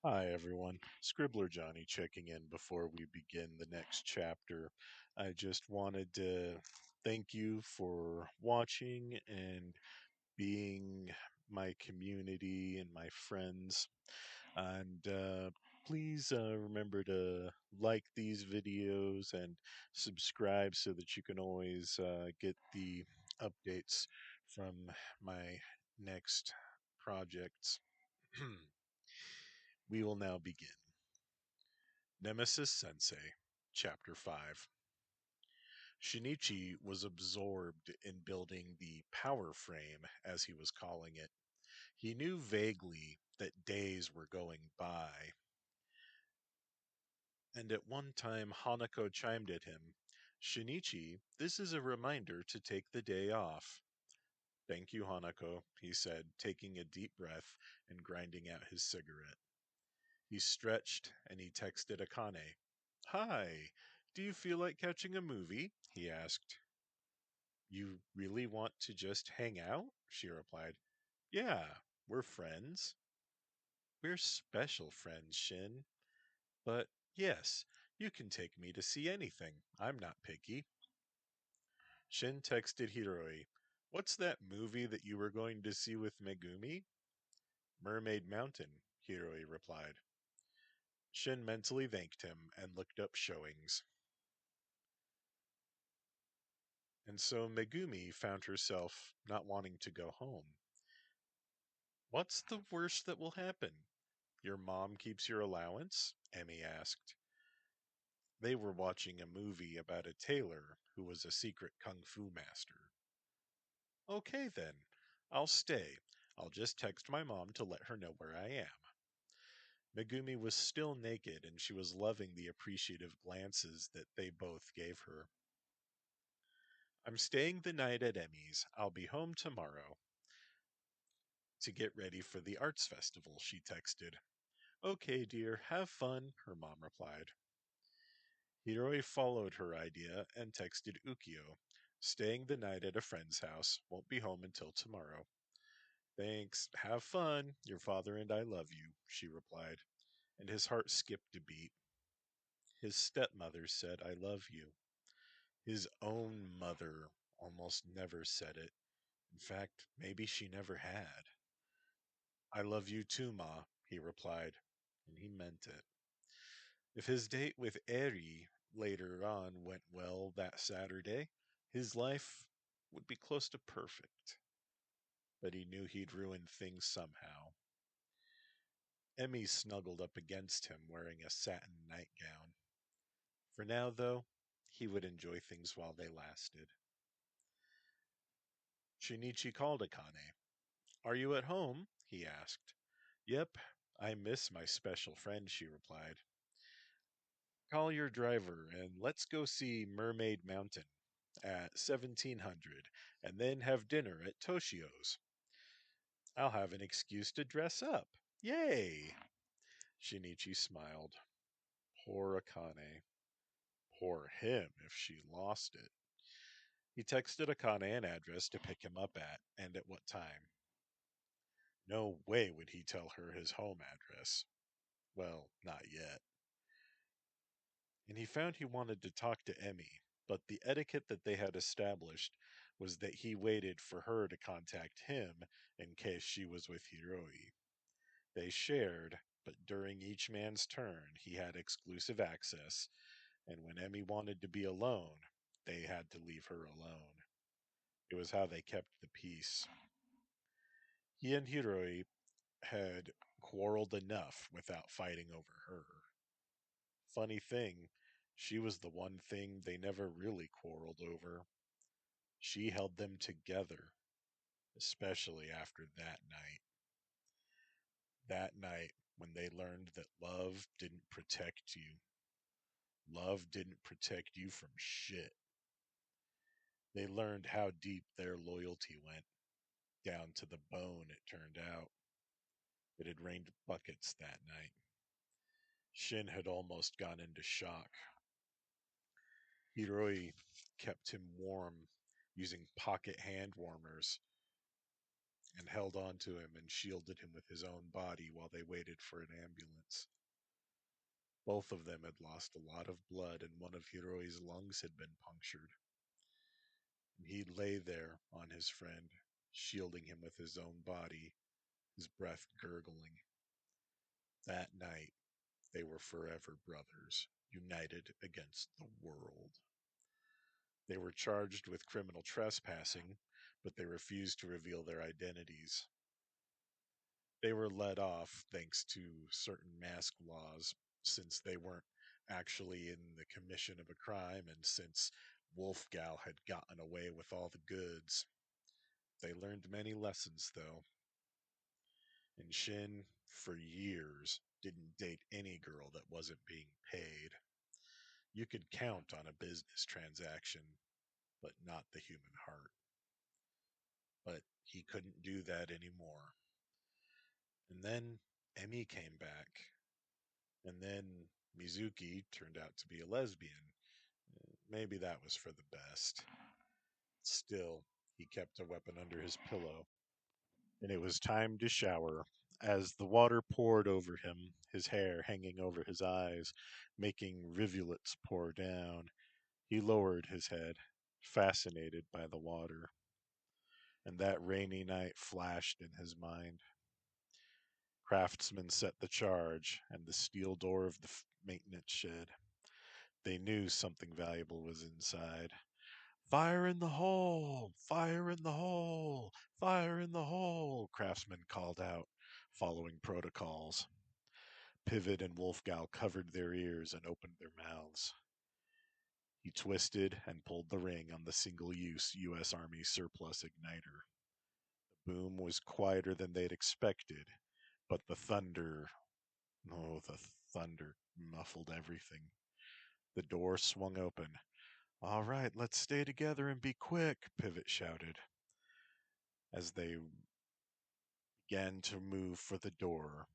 Hi, everyone. Scribbler Johnny checking in before we begin the next chapter. I just wanted to thank you for watching and being my community and my friends. And please remember to like these videos and subscribe so that you can always get the updates from my next projects. We will now begin. Nemesis Sensei, Chapter 5. Shinichi was absorbed in building the power frame, as he was calling it. He knew vaguely that days were going by, and at one time Hanako chimed at him. Shinichi, this is a reminder to take the day off. Thank you, Hanako, he said, taking a deep breath and grinding out his cigarette. He stretched and he texted Akane. Hi, do you feel like catching a movie? He asked. You really want to just hang out? She replied. Yeah, we're friends. We're special friends, Shin. But yes, you can take me to see anything. I'm not picky. Shin texted Hiroi. What's that movie that you were going to see with Megumi? Mermaid Mountain, Hiroi replied. Shin mentally thanked him and looked up showings. And so Megumi found herself not wanting to go home. What's the worst that will happen? Your mom keeps your allowance? Emi asked. They were watching a movie about a tailor who was a secret kung fu master. Okay then, I'll stay. I'll just text my mom to let her know where I am. Megumi was still naked and she was loving the appreciative glances that they both gave her. I'm staying the night at Emi's. I'll be home tomorrow to get ready for the arts festival, she texted. Okay, dear, have fun, her mom replied. Hiroi followed her idea and texted Ukio, staying the night at a friend's house, won't be home until tomorrow. Thanks, have fun, your father and I love you, she replied, and his heart skipped a beat. His stepmother said, I love you. His own mother almost never said it. In fact, maybe she never had. I love you too, Ma, he replied, and he meant it. If his date with Eri later on went well that Saturday, his life would be close to perfect. But he knew he'd ruin things somehow. Emmy snuggled up against him wearing a satin nightgown. For now, though, he would enjoy things while they lasted. Shinichi called Akane. Are you at home? He asked. Yep, I miss my special friend, she replied. Call your driver and let's go see Mermaid Mountain at 1700 and then have dinner at Toshio's. I'll have an excuse to dress up. Yay! Shinichi smiled. Poor Akane. Poor him if she lost it. He texted Akane an address to pick him up at and at what time. No way would he tell her his home address. Well, not yet. And he found he wanted to talk to Emmy, but the etiquette that they had established was that he waited for her to contact him in case she was with Hiroi. They shared, but during each man's turn, he had exclusive access, and when Emmy wanted to be alone, they had to leave her alone. It was how they kept the peace. He and Hiroi had quarreled enough without fighting over her. Funny thing, she was the one thing they never really quarreled over. She held them together, especially after that night. That night when they learned that love didn't protect you. Love didn't protect you from shit. They learned how deep their loyalty went, down to the bone, it turned out. It had rained buckets that night. Shin had almost gone into shock. Hiroi kept him warm using pocket hand warmers and held on to him and shielded him with his own body while they waited for an ambulance. Both of them had lost a lot of blood, and one of Hiroi's lungs had been punctured. And he lay there on his friend, shielding him with his own body, his breath gurgling. That night, they were forever brothers, united against the world. They were charged with criminal trespassing, but they refused to reveal their identities. They were let off thanks to certain mask laws, since they weren't actually in the commission of a crime, and since Wolfgal had gotten away with all the goods. They learned many lessons, though. And Shin, for years, didn't date any girl that wasn't being paid. You could count on a business transaction, but not the human heart. But he couldn't do that anymore. And then Emi came back, and then Mizuki turned out to be a lesbian. Maybe that was for the best. Still, he kept a weapon under his pillow. And it was time to shower. As the water poured over him, his hair hanging over his eyes, making rivulets pour down, he lowered his head, fascinated by the water. And that rainy night flashed in his mind. Craftsmen set the charge, and the steel door of the maintenance shed. They knew something valuable was inside. Fire in the hole! Fire in the hole! Fire in the hole! Craftsmen called out, following protocols. Pivot and Wolfgal covered their ears and opened their mouths. He twisted and pulled the ring on the single-use U.S. Army surplus igniter. The boom was quieter than they'd expected, but the thunder, oh, the thunder muffled everything. The door swung open. All right, let's stay together and be quick, Pivot shouted. As they began to move for the door,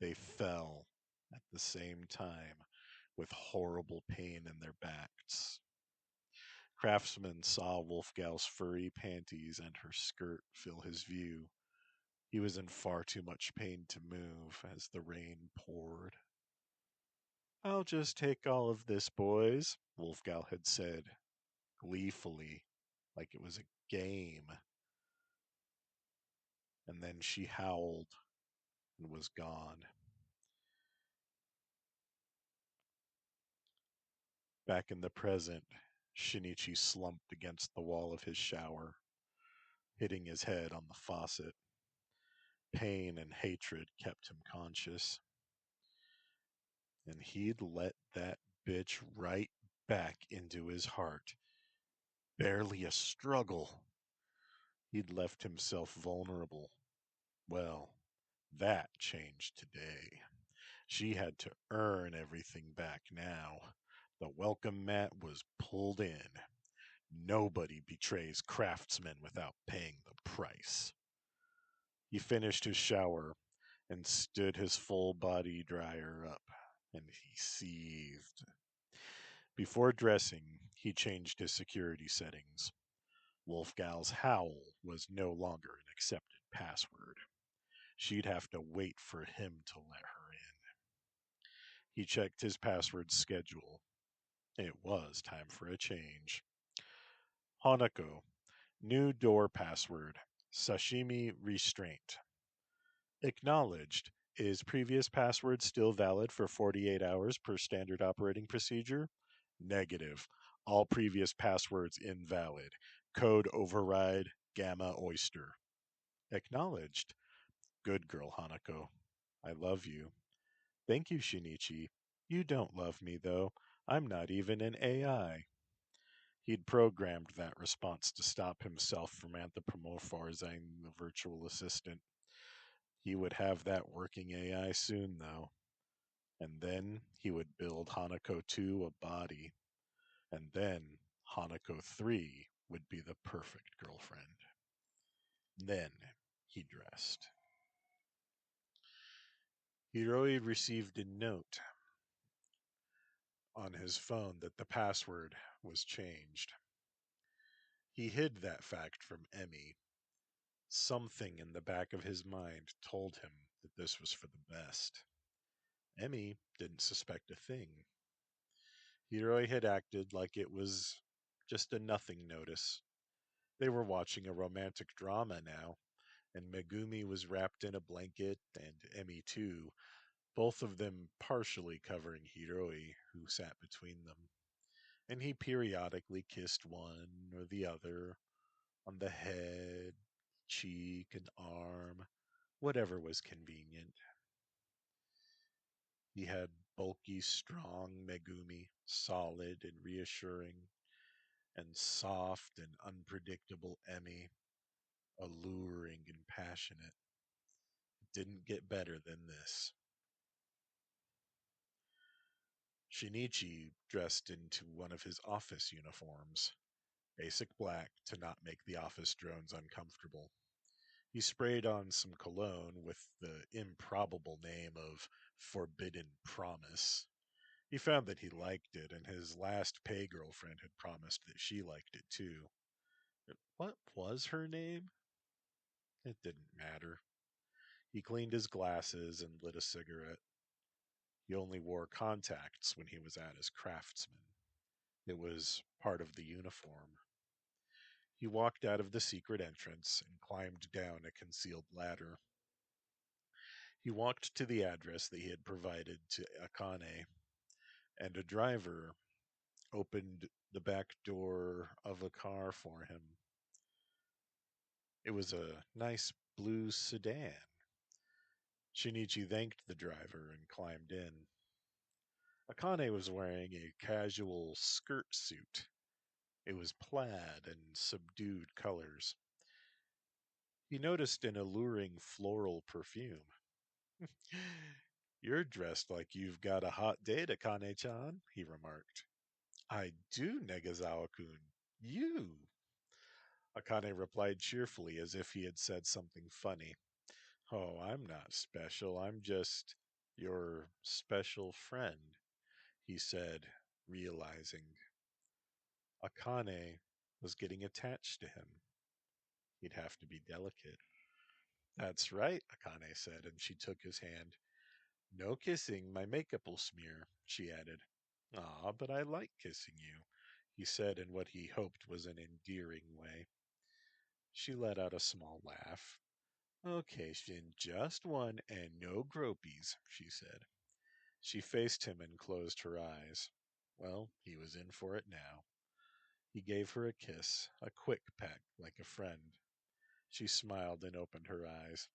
they fell at the same time with horrible pain in their backs. Craftsman saw Wolfgal's furry panties and her skirt fill his view. He was in far too much pain to move as the rain poured. I'll just take all of this, boys, Wolfgal had said, gleefully, like it was a game. And then she howled and was gone. Back in the present, Shinichi slumped against the wall of his shower, hitting his head on the faucet. Pain and hatred kept him conscious. And he'd let that bitch right back into his heart. Barely a struggle. He'd left himself vulnerable. Well, that changed today. She had to earn everything back now. The welcome mat was pulled in. Nobody betrays craftsmen without paying the price. He finished his shower and stood his full body dryer up, and he seethed. Before dressing, he changed his security settings. Wolfgal's howl was no longer an accepted password. She'd have to wait for him to let her in. He checked his password schedule. It was time for a change. Hanako, new door password, sashimi restraint. Acknowledged. Is previous password still valid for 48 hours per standard operating procedure? Negative. All previous passwords invalid. Code override Gamma Oyster. Acknowledged. Good girl, Hanako. I love you. Thank you, Shinichi. You don't love me, though. I'm not even an AI. He'd programmed that response to stop himself from anthropomorphizing the virtual assistant. He would have that working AI soon, though. And then he would build Hanako 2 a body. And then Hanako 3 would be the perfect girlfriend. Then he dressed. Hiroi received a note on his phone that the password was changed. He hid that fact from Emi, Something in the back of his mind told him that this was for the best. Emi didn't suspect a thing. Hiroi had acted like it was just a nothing notice. They were watching a romantic drama now, and Megumi was wrapped in a blanket, and Emi too, both of them partially covering Hiroi, who sat between them. And he periodically kissed one or the other on the head, cheek, and arm, whatever was convenient. He had bulky, strong Megumi, solid and reassuring, and soft and unpredictable Emi, alluring and passionate. It didn't get better than this. Shinichi dressed into one of his office uniforms, basic black to not make the office drones uncomfortable. He sprayed on some cologne with the improbable name of Forbidden Promise. He found that he liked it, and his last pay girlfriend had promised that she liked it too. What was her name? It didn't matter. He cleaned his glasses and lit a cigarette. He only wore contacts when he was at his craftsman. It was part of the uniform. He walked out of the secret entrance and climbed down a concealed ladder. He walked to the address that he had provided to Akane, and a driver opened the back door of a car for him. It was a nice blue sedan. Shinichi thanked the driver and climbed in. Akane was wearing a casual skirt suit. It was plaid and subdued colors. He noticed an alluring floral perfume. You're dressed like you've got a hot date, Akane-chan, he remarked. I do, Negazawa-kun. You. Akane replied cheerfully as if he had said something funny. Oh, I'm not special. I'm just your special friend, he said, realizing Akane was getting attached to him. He'd have to be delicate. That's right, Akane said, and she took his hand. No kissing, my makeup will smear, she added. Ah, but I like kissing you, he said in what he hoped was an endearing way. She let out a small laugh. Okay, Shin, just one and no gropies, she said. She faced him and closed her eyes. Well, he was in for it now. He gave her a kiss, a quick peck, like a friend. She smiled and opened her eyes.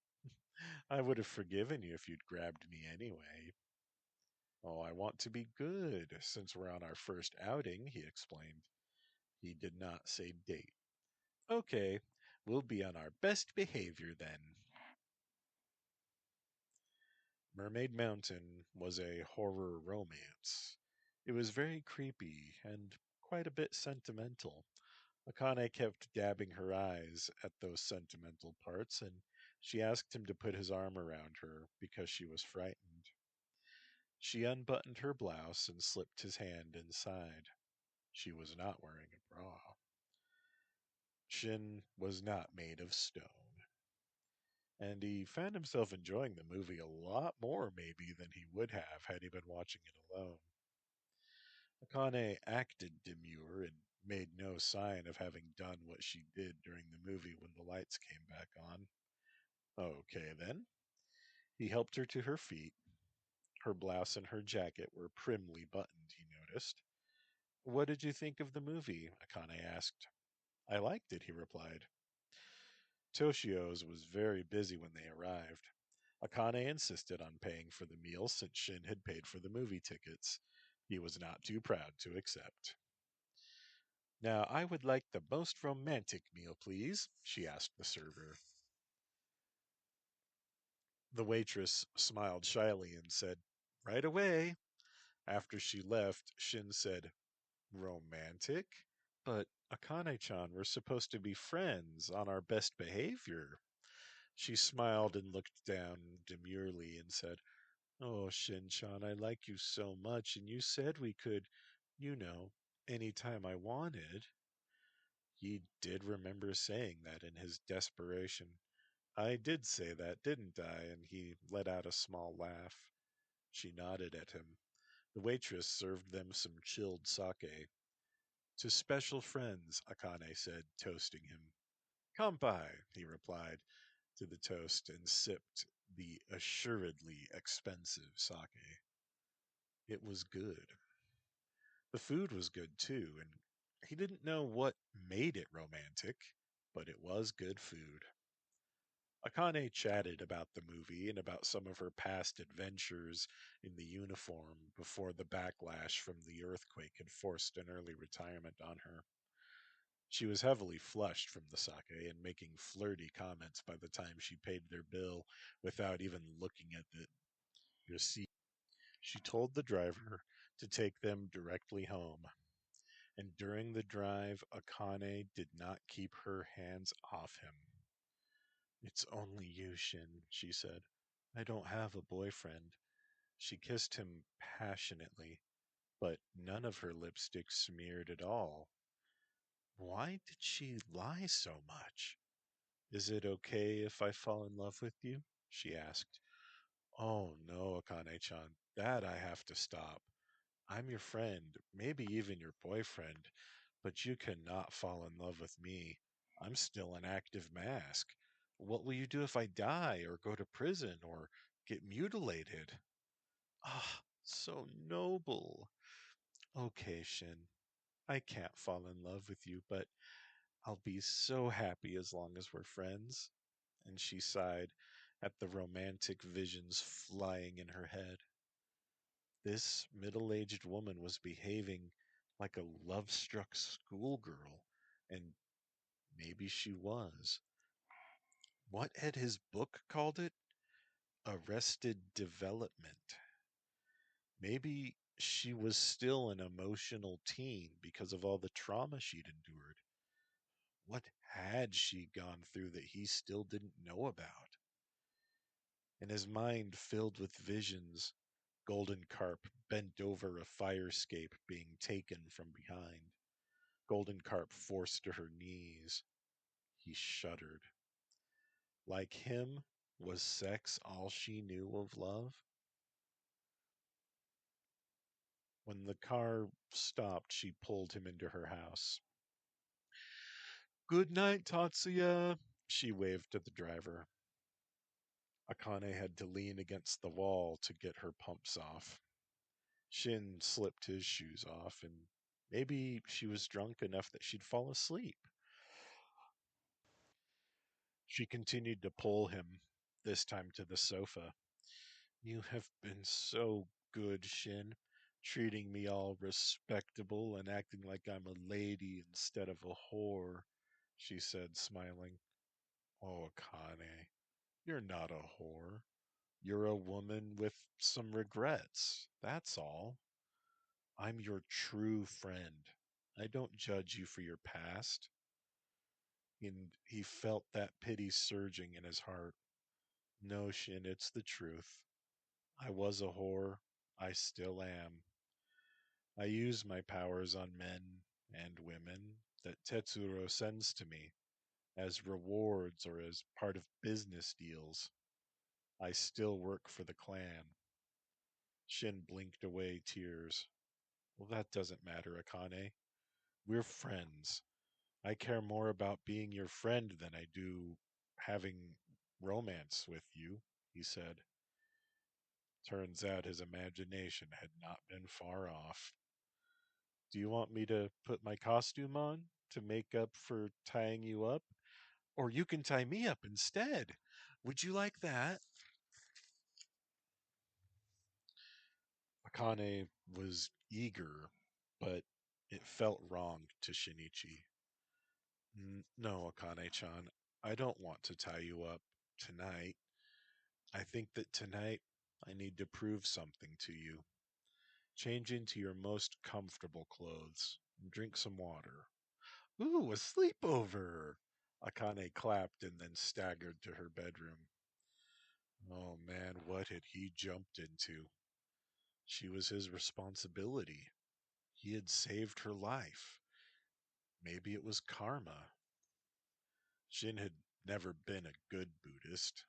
I would have forgiven you if you'd grabbed me anyway. Oh, I want to be good, since we're on our first outing, he explained. He did not say date. Okay, we'll be on our best behavior then. Mermaid Mountain was a horror romance. It was very creepy and quite a bit sentimental. Akane kept dabbing her eyes at those sentimental parts, and she asked him to put his arm around her because she was frightened. She unbuttoned her blouse and slipped his hand inside. She was not wearing a bra. Shin was not made of stone. And he found himself enjoying the movie a lot more, maybe, than he would have had he been watching it alone. Akane acted demure and made no sign of having done what she did during the movie when the lights came back on. Okay, then. He helped her to her feet. Her blouse and her jacket were primly buttoned, he noticed. What did you think of the movie? Akane asked. I liked it, he replied. Toshio's was very busy when they arrived. Akane insisted on paying for the meal since Shin had paid for the movie tickets. He was not too proud to accept. Now, I would like the most romantic meal, please, she asked the server. The waitress smiled shyly and said, Right away. After she left, Shin said, Romantic? But Akane-chan, we're supposed to be friends on our best behavior. She smiled and looked down demurely and said, Oh, Shin-chan, I like you so much, and you said we could, you know, any time I wanted. He did remember saying that in his desperation. I did say that, didn't I? And he let out a small laugh. She nodded at him. The waitress served them some chilled sake. To special friends, Akane said, toasting him. Kampai, he replied to the toast and sipped the assuredly expensive sake. It was good. The food was good too, and he didn't know what made it romantic, but it was good food. Akane chatted about the movie and about some of her past adventures in the uniform before the backlash from the earthquake had forced an early retirement on her. She was heavily flushed from the sake and making flirty comments by the time she paid their bill without even looking at the receipt. She told the driver to take them directly home, and during the drive, Akane did not keep her hands off him. It's only you, Shin, she said. I don't have a boyfriend. She kissed him passionately, but none of her lipstick smeared at all. Why did she lie so much? Is it okay if I fall in love with you? She asked. Oh no, Akane-chan, that I have to stop. I'm your friend, maybe even your boyfriend, but you cannot fall in love with me. I'm still an active mask. What will you do if I die or go to prison or get mutilated? Ah, so noble. Okay, Shin, I can't fall in love with you, but I'll be so happy as long as we're friends. And she sighed at the romantic visions flying in her head. This middle aged woman was behaving like a love struck schoolgirl, and maybe she was. What had his book called it? Arrested Development. Maybe she was still an emotional teen because of all the trauma she'd endured. What had she gone through that he still didn't know about? And his mind filled with visions, Golden Carp bent over a fire escape being taken from behind. Golden Carp forced to her knees. He shuddered. Like him, was sex all she knew of love? When the car stopped, she pulled him into her house. Good night, Tatsuya, she waved to the driver. Akane had to lean against the wall to get her pumps off. Shin slipped his shoes off, and maybe she was drunk enough that she'd fall asleep. She continued to pull him, this time to the sofa. You have been so good, Shin, treating me all respectable and acting like I'm a lady instead of a whore, she said, smiling. Oh, Akane, you're not a whore. You're a woman with some regrets. That's all. I'm your true friend. I don't judge you for your past. And he felt that pity surging in his heart. No, Shin, it's the truth. I was a whore. I still am. I use my powers on men and women that Tetsuro sends to me as rewards or as part of business deals. I still work for the clan. Shin blinked away tears. Well, that doesn't matter, Akane. We're friends. I care more about being your friend than I do having romance with you, he said. Turns out his imagination had not been far off. Do you want me to put my costume on to make up for tying you up? Or you can tie me up instead. Would you like that? Akane was eager, but it felt wrong to Shinichi. No, Akane-chan, I don't want to tie you up tonight. I think that tonight I need to prove something to you. Change into your most comfortable clothes and drink some water. Ooh, a sleepover! Akane clapped and then staggered to her bedroom. Oh man, what had he jumped into? She was his responsibility. He had saved her life. Maybe it was karma. Shin had never been a good Buddhist.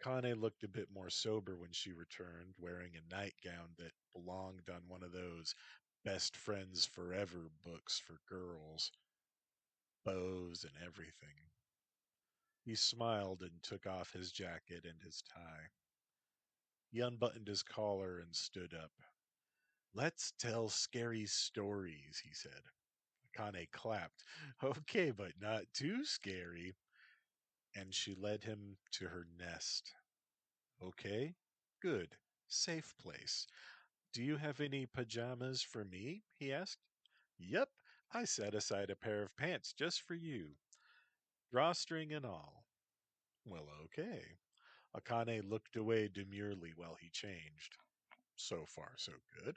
Akane looked a bit more sober when she returned, wearing a nightgown that belonged on one of those best friends forever books for girls, bows and everything. He smiled and took off his jacket and his tie. He unbuttoned his collar and stood up. Let's tell scary stories, he said. Akane clapped. Okay, but not too scary. And she led him to her nest. Okay, good, safe place. Do you have any pajamas for me? He asked. Yep, I set aside a pair of pants just for you, drawstring and all. Well, okay. Akane looked away demurely while he changed. So far, so good.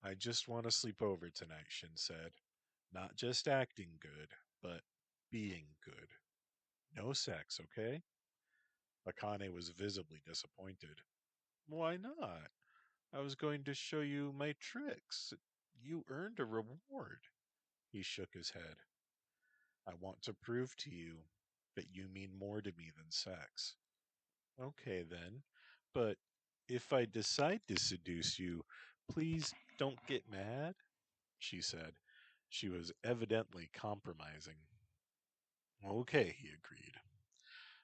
I just want to sleep over tonight, Shin said. Not just acting good, but being good. No sex, okay? Akane was visibly disappointed. Why not? I was going to show you my tricks. You earned a reward. He shook his head. I want to prove to you that you mean more to me than sex. Okay, then. But if I decide to seduce you, please don't get mad, she said. She was evidently compromising. Okay, he agreed.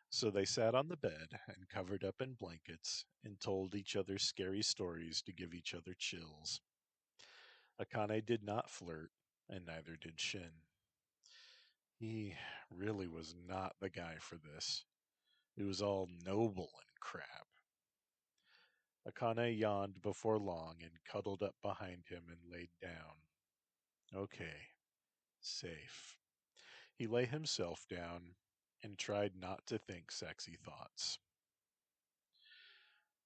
So they sat on the bed and covered up in blankets and told each other scary stories to give each other chills. Akane did not flirt, and neither did Shin. He really was not the guy for this. It was all noble and crap. Akane yawned before long and cuddled up behind him and laid down. Okay, safe. He lay himself down and tried not to think sexy thoughts.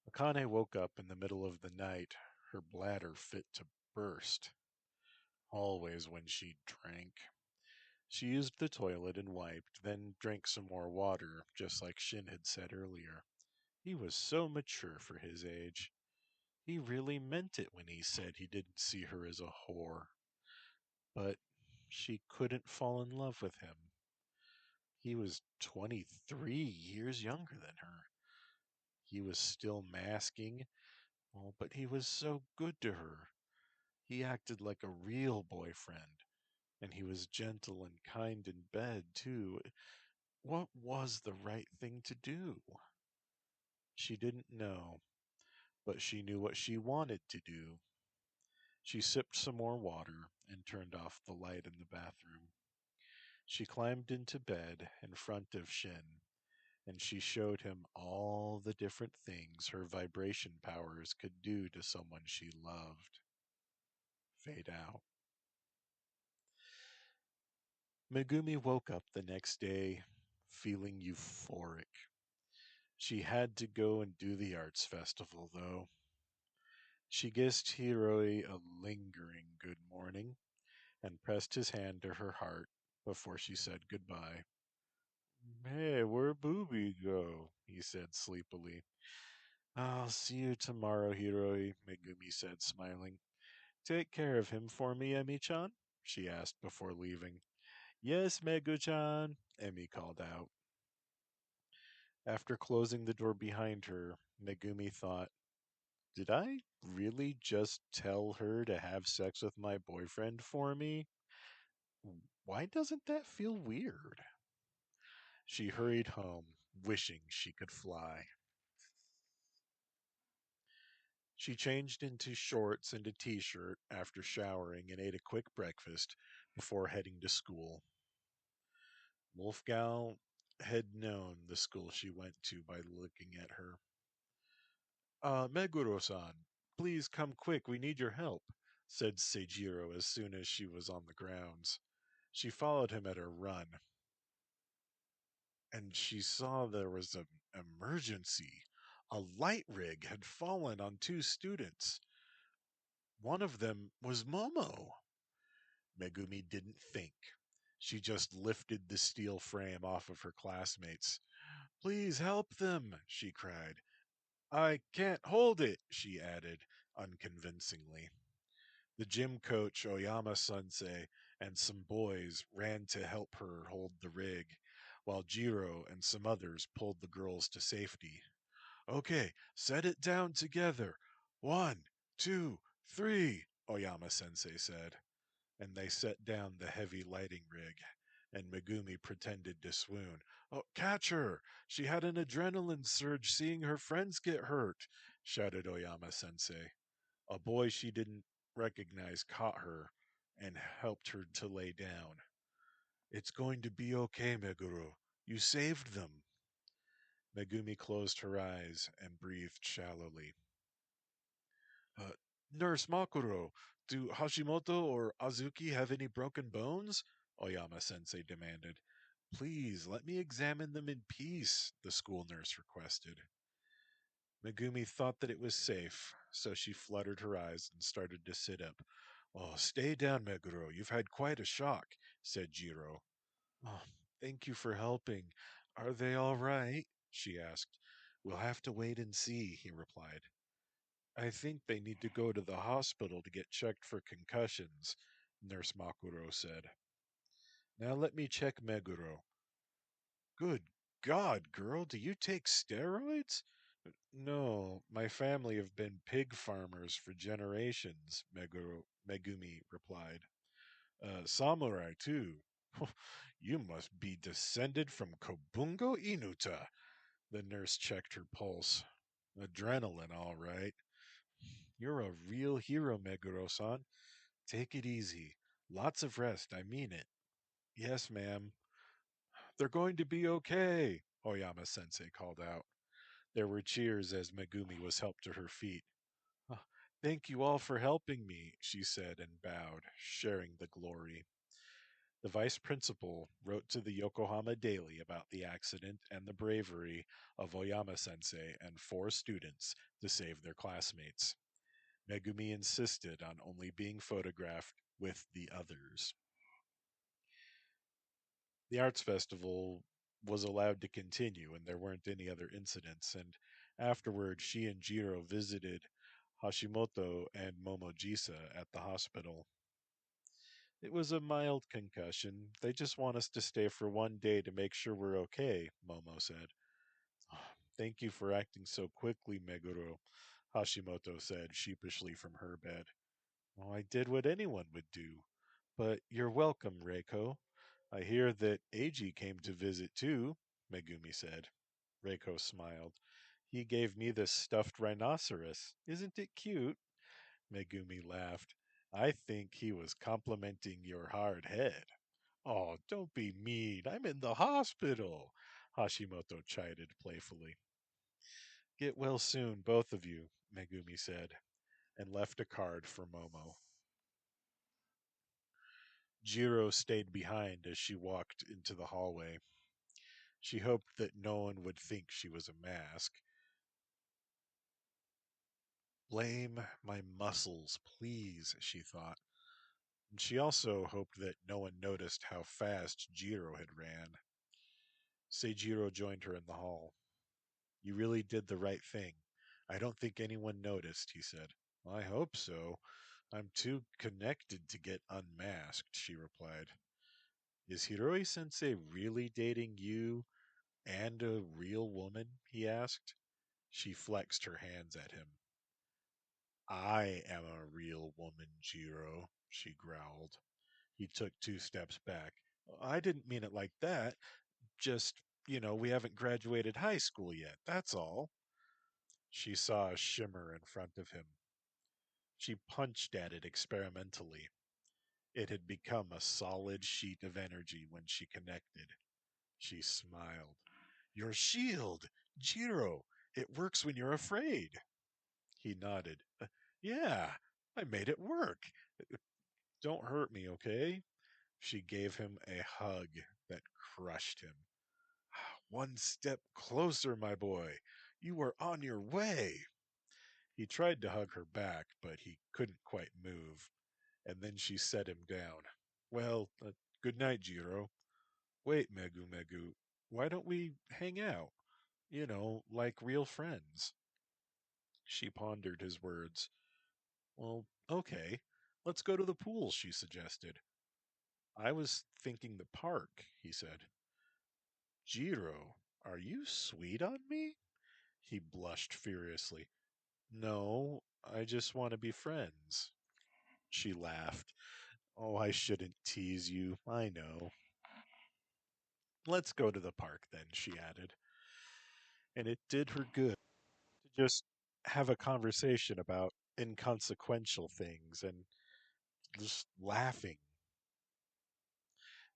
Akane woke up in the middle of the night, her bladder fit to burst. Always when she drank. She used the toilet and wiped, then drank some more water, just like Shin had said earlier. He was so mature for his age. He really meant it when he said he didn't see her as a whore. But she couldn't fall in love with him. He was 23 years younger than her. He was still masking, oh, but he was so good to her. He acted like a real boyfriend, and he was gentle and kind in bed, too. What was the right thing to do? She didn't know, but she knew what she wanted to do. She sipped some more water and turned off the light in the bathroom. She climbed into bed in front of Shin, and she showed him all the different things her vibration powers could do to someone she loved. Fade out. Megumi woke up the next day feeling euphoric. She had to go and do the arts festival, though. She kissed Hiroi a lingering good morning and pressed his hand to her heart before she said goodbye. Hey, where'd Booby go? He said sleepily. I'll see you tomorrow, Hiroi, Megumi said, smiling. Take care of him for me, Emi-chan? She asked before leaving. Yes, Megu-chan, Emi called out. After closing the door behind her, Megumi thought, did I really just tell her to have sex with my boyfriend for me? Why doesn't that feel weird? She hurried home, wishing she could fly. She changed into shorts and a t-shirt after showering and ate a quick breakfast before heading to school. Wolfgang had known the school she went to by looking at her. Meguro-san, please come quick, we need your help, said Seijiro as soon as she was on the grounds. She followed him at a run, and she saw there was an emergency. A light rig had fallen on two students. One of them was Momo. Megumi didn't think. She just lifted the steel frame off of her classmates. Please help them, she cried. I can't hold it, she added, unconvincingly. The gym coach, Oyama Sensei, and some boys ran to help her hold the rig, while Jiro and some others pulled the girls to safety. Okay, set it down together. One, two, three, Oyama Sensei said, and they set down the heavy lighting rig, and Megumi pretended to swoon. Oh, catch her! She had an adrenaline surge seeing her friends get hurt, shouted Oyama Sensei. A boy she didn't recognize caught her and helped her to lay down. It's going to be okay, Meguro. You saved them. Megumi closed her eyes and breathed shallowly. Uh, Nurse Makuro, do Hashimoto or Azuki have any broken bones? Oyama sensei demanded. Please, let me examine them in peace, the school nurse requested. Megumi thought that it was safe, so she fluttered her eyes and started to sit up. Oh, stay down, Meguro. You've had quite a shock, said Jiro. Oh, thank you for helping. Are they all right? She asked. We'll have to wait and see, he replied. I think they need to go to the hospital to get checked for concussions, Nurse Makuro said. Now let me check Meguro. Good God, girl, do you take steroids? No, my family have been pig farmers for generations, Megumi replied. Samurai, too. You must be descended from Kobungo Inuta. The nurse checked her pulse. Adrenaline, all right. You're a real hero, Meguro-san. Take it easy. Lots of rest, I mean it. Yes, ma'am. They're going to be okay, Oyama sensei called out. There were cheers as Megumi was helped to her feet. "Ah, thank you all for helping me, she said and bowed, sharing the glory. The vice principal wrote to the Yokohama Daily about the accident and the bravery of Oyama sensei and four students to save their classmates. Megumi insisted on only being photographed with the others. The arts festival was allowed to continue, and there weren't any other incidents. And afterward, she and Jiro visited Hashimoto and Momojisa at the hospital. It was a mild concussion. They just want us to stay for one day to make sure we're okay, Momo said. "Oh, thank you for acting so quickly, Meguro," Hashimoto said sheepishly from her bed. "Oh, I did what anyone would do. But you're welcome, Reiko. I hear that Eiji came to visit too," Megumi said. Reiko smiled. "He gave me this stuffed rhinoceros. Isn't it cute?" Megumi laughed. "I think he was complimenting your hard head." "Oh, don't be mean. I'm in the hospital," Hashimoto chided playfully. "Get well soon, both of you," Megumi said, and left a card for Momo. Jiro stayed behind as she walked into the hallway. She hoped that no one would think she was a mask. Blame my muscles, please, she thought. And she also hoped that no one noticed how fast Jiro had ran. Seijiro joined her in the hall. You really did the right thing. I don't think anyone noticed, he said. I hope so. I'm too connected to get unmasked, she replied. Is Hiroi sensei really dating you and a real woman? He asked. She flexed her hands at him. I am a real woman, Jiro, she growled. He took 2 steps back. I didn't mean it like that. Just, we haven't graduated high school yet. That's all. She saw a shimmer in front of him. She punched at it experimentally. It had become a solid sheet of energy when she connected. She smiled. Your shield! Jiro! It works when you're afraid. He nodded. Yeah, I made it work. Don't hurt me, okay? She gave him a hug that crushed him. One step closer, my boy. You are on your way. He tried to hug her back, but he couldn't quite move. And then she set him down. Well, good night, Jiro. Wait, Megu. Why don't we hang out? Like real friends. She pondered his words. Well, okay. Let's go to the pool, she suggested. I was thinking the park, he said. Jiro, are you sweet on me? He blushed furiously. No, I just want to be friends. She laughed. Oh, I shouldn't tease you. I know. Let's go to the park then, she added. And it did her good to just have a conversation about inconsequential things and just laughing.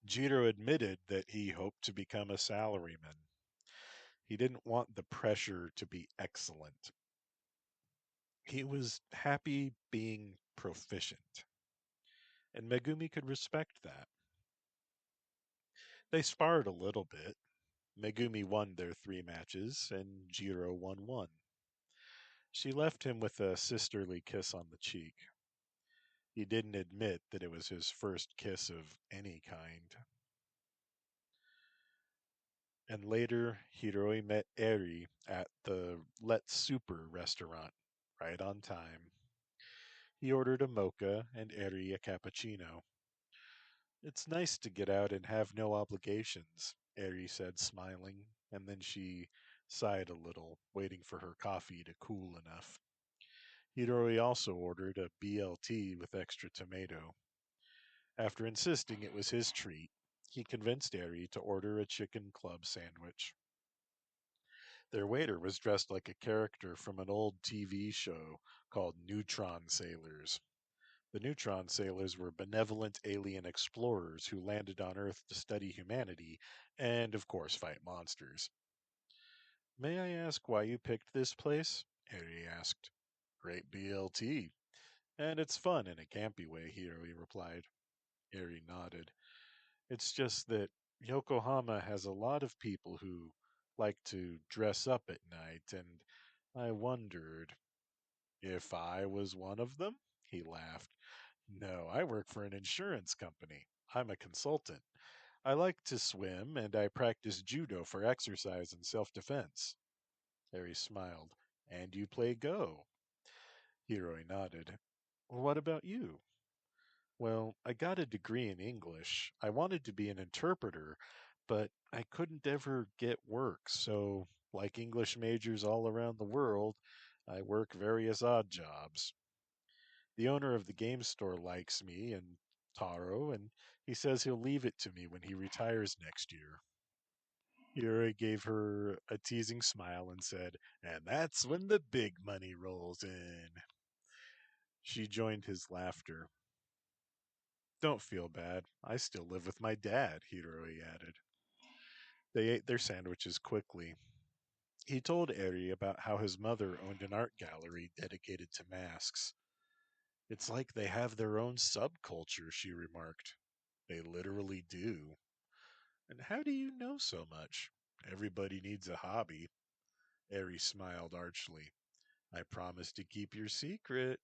Jiro admitted that he hoped to become a salaryman. He didn't want the pressure to be excellent. He was happy being proficient, and Megumi could respect that. They sparred a little bit. Megumi won their 3 matches, and Jiro won one. She left him with a sisterly kiss on the cheek. He didn't admit that it was his first kiss of any kind. And later, Hiroi met Eri at the Let's Super restaurant, right on time. He ordered a mocha and Eri a cappuccino. It's nice to get out and have no obligations, Eri said, smiling, and then she sighed a little, waiting for her coffee to cool enough. Hiroi also ordered a BLT with extra tomato. After insisting it was his treat, he convinced Eri to order a chicken club sandwich. Their waiter was dressed like a character from an old TV show called Neutron Sailors. The Neutron Sailors were benevolent alien explorers who landed on Earth to study humanity and, of course, fight monsters. May I ask why you picked this place? Harry asked. Great BLT. And it's fun in a campy way, Harry replied. Harry nodded. It's just that Yokohama has a lot of people who like to dress up at night, and I wondered if I was one of them? He laughed. No, I work for an insurance company. I'm a consultant. I like to swim, and I practice judo for exercise and self defense. Harry smiled. And you play Go? Hiroi nodded. What about you? Well, I got a degree in English. I wanted to be an interpreter, but I couldn't ever get work, so, like English majors all around the world, I work various odd jobs. The owner of the game store likes me and Taro, and he says he'll leave it to me when he retires next year. Yuri gave her a teasing smile and said, And that's when the big money rolls in. She joined his laughter. Don't feel bad. I still live with my dad, Hiroi added. They ate their sandwiches quickly. He told Eri about how his mother owned an art gallery dedicated to masks. It's like they have their own subculture, she remarked. They literally do. And how do you know so much? Everybody needs a hobby. Eri smiled archly. I promise to keep your secret.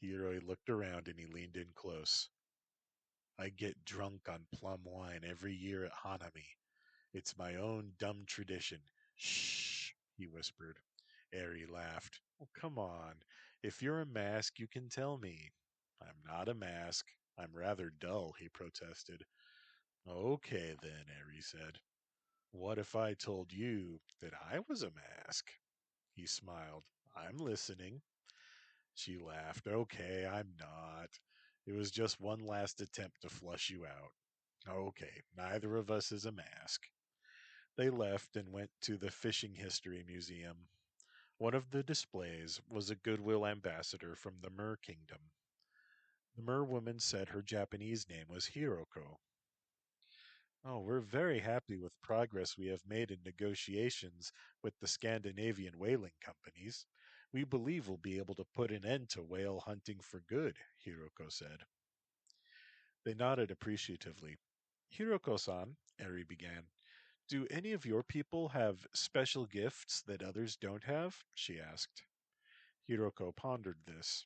Hiroi looked around and he leaned in close. I get drunk on plum wine every year at Hanami. It's my own dumb tradition. Shh, he whispered. Eri laughed. Oh, come on. If you're a mask, you can tell me. I'm not a mask. I'm rather dull, he protested. Okay, then, Eri said. What if I told you that I was a mask? He smiled. I'm listening. She laughed. Okay, I'm not. It was just one last attempt to flush you out. Okay, neither of us is a mask. They left and went to the Fishing History Museum. One of the displays was a goodwill ambassador from the Mer Kingdom. The Mer woman said her Japanese name was Hiroko. Oh, we're very happy with progress we have made in negotiations with the Scandinavian whaling companies. We believe we'll be able to put an end to whale hunting for good, Hiroko said. They nodded appreciatively. Hiroko-san, Eri began, do any of your people have special gifts that others don't have? She asked. Hiroko pondered this.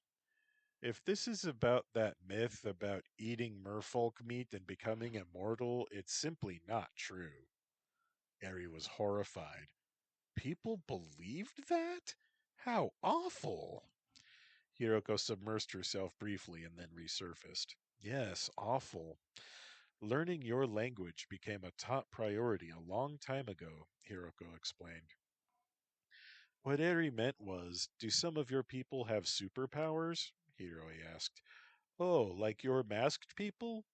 If this is about that myth about eating merfolk meat and becoming immortal, it's simply not true. Eri was horrified. People believed that? How awful! Hiroko submersed herself briefly and then resurfaced. Yes, awful. Learning your language became a top priority a long time ago, Hiroko explained. What Eri meant was, do some of your people have superpowers? Hiroi asked. Oh, like your masked people?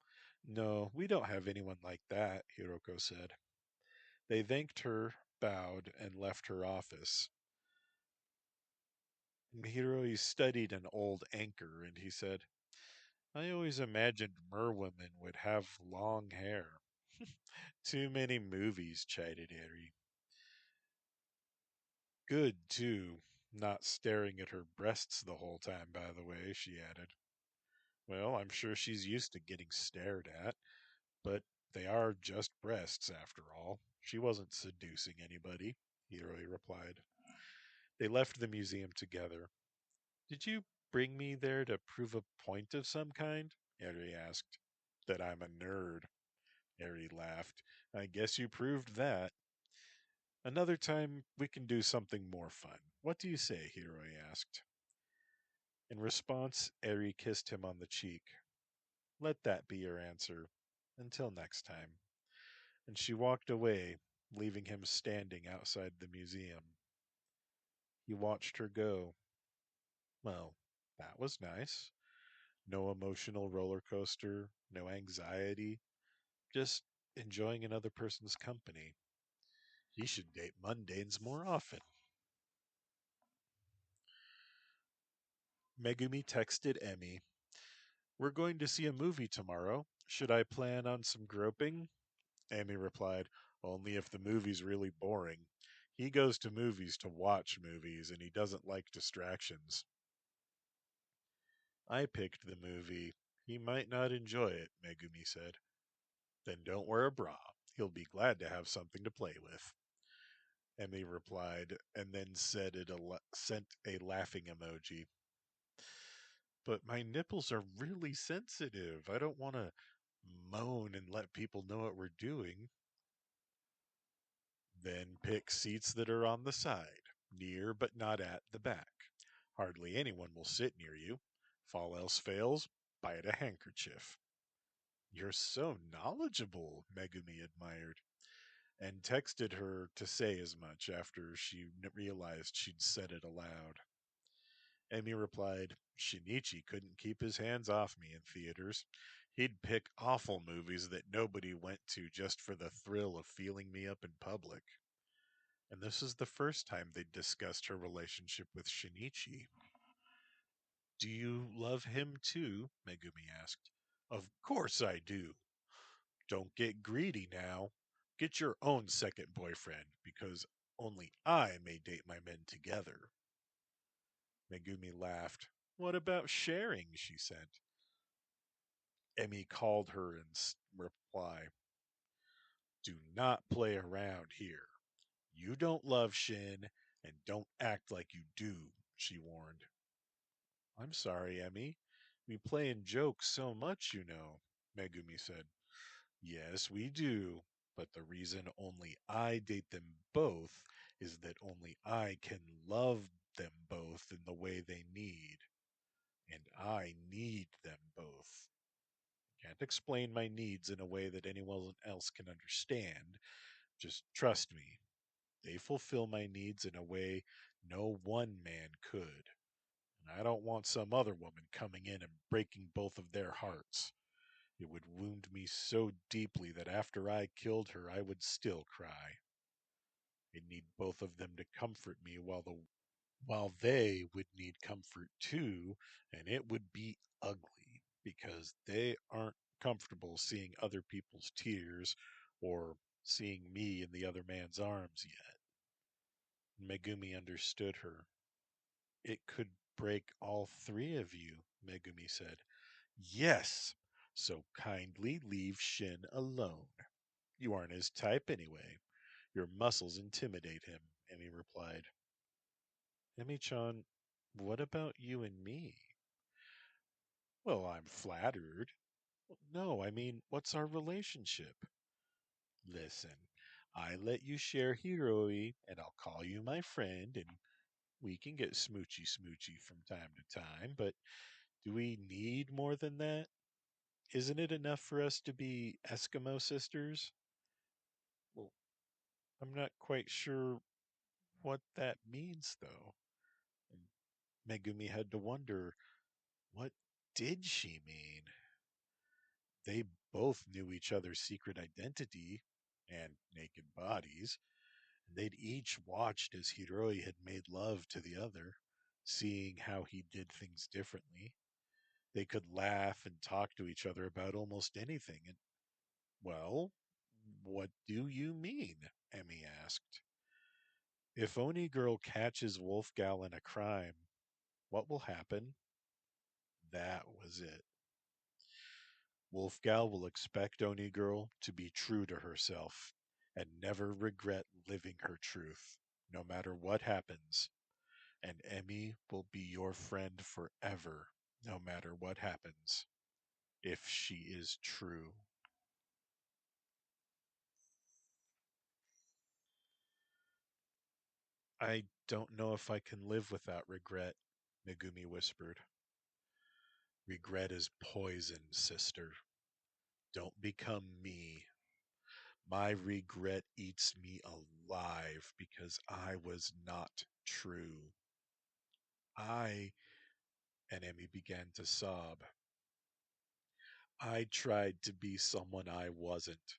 No, we don't have anyone like that, Hiroko said. They thanked her, bowed, and left her office. Hiroi studied an old anchor, and he said, I always imagined merwomen would have long hair. Too many movies, chided Eri. Good, too. Not staring at her breasts the whole time, by the way, she added. Well, I'm sure she's used to getting stared at, but they are just breasts, after all. She wasn't seducing anybody, Hiroi replied. They left the museum together. Did you bring me there to prove a point of some kind? Eri asked. That I'm a nerd. Eri laughed. I guess you proved that. Another time we can do something more fun. What do you say? Hiroi asked. In response, Eri kissed him on the cheek. Let that be your answer. Until next time. And she walked away, leaving him standing outside the museum. He watched her go. Well, that was nice. No emotional roller coaster, no anxiety, just enjoying another person's company. He should date mundanes more often. Megumi texted Emi, we're going to see a movie tomorrow. Should I plan on some groping? Emi replied, only if the movie's really boring. He goes to movies to watch movies, and he doesn't like distractions. I picked the movie. He might not enjoy it, Megumi said. Then don't wear a bra. He'll be glad to have something to play with. Emi replied, and then sent a laughing emoji. But my nipples are really sensitive. I don't want to moan and let people know what we're doing. Then pick seats that are on the side, near but not at the back. Hardly anyone will sit near you. If all else fails, bite a handkerchief. You're so knowledgeable, Megumi admired, and texted her to say as much after she realized she'd said it aloud. Emi replied, Shinichi couldn't keep his hands off me in theaters. He'd pick awful movies that nobody went to just for the thrill of feeling me up in public. And this is the first time they'd discussed her relationship with Shinichi. Do you love him too? Megumi asked. Of course I do. Don't get greedy now. Get your own second boyfriend, because only I may date my men together. Megumi laughed. What about sharing? She sent. Emi called her in reply. Do not play around here. You don't love Shin, and don't act like you do, she warned. I'm sorry, Emi. We play and joke so much, you know, Megumi said. Yes, we do. But the reason only I date them both is that only I can love them both in the way they need. And I need them both. Can't explain my needs in a way that anyone else can understand. Just trust me. They fulfill my needs in a way no one man could. And I don't want some other woman coming in and breaking both of their hearts. It would wound me so deeply that after I killed her, I would still cry. I need both of them to comfort me while they would need comfort too, and it would be ugly because they aren't comfortable seeing other people's tears or seeing me in the other man's arms yet. Megumi understood her. It could break all three of you, Megumi said. Yes, so kindly leave Shin alone. You aren't his type anyway. Your muscles intimidate him, Emi replied. Emi-chan, what about you and me? Well, I'm flattered. No, I mean, what's our relationship? Listen, I let you share Hiroi, and I'll call you my friend, and we can get smoochy smoochy from time to time, but do we need more than that? Isn't it enough for us to be Eskimo sisters? Well, I'm not quite sure what that means, though. And Megumi had to wonder, what did she mean? They both knew each other's secret identity and naked bodies, and they'd each watched as Hiroi had made love to the other, seeing how he did things differently. They could laugh and talk to each other about almost anything. And, well, what do you mean? Emi asked. If Oni Girl catches Wolfgal in a crime, what will happen? That was it. Wolfgal will expect Oni Girl to be true to herself and never regret living her truth, no matter what happens. And Emmy will be your friend forever, no matter what happens, if she is true. I don't know if I can live without regret, Megumi whispered. Regret is poison, sister. Don't become me. My regret eats me alive because I was not true. I, and Emmy began to sob. I tried to be someone I wasn't,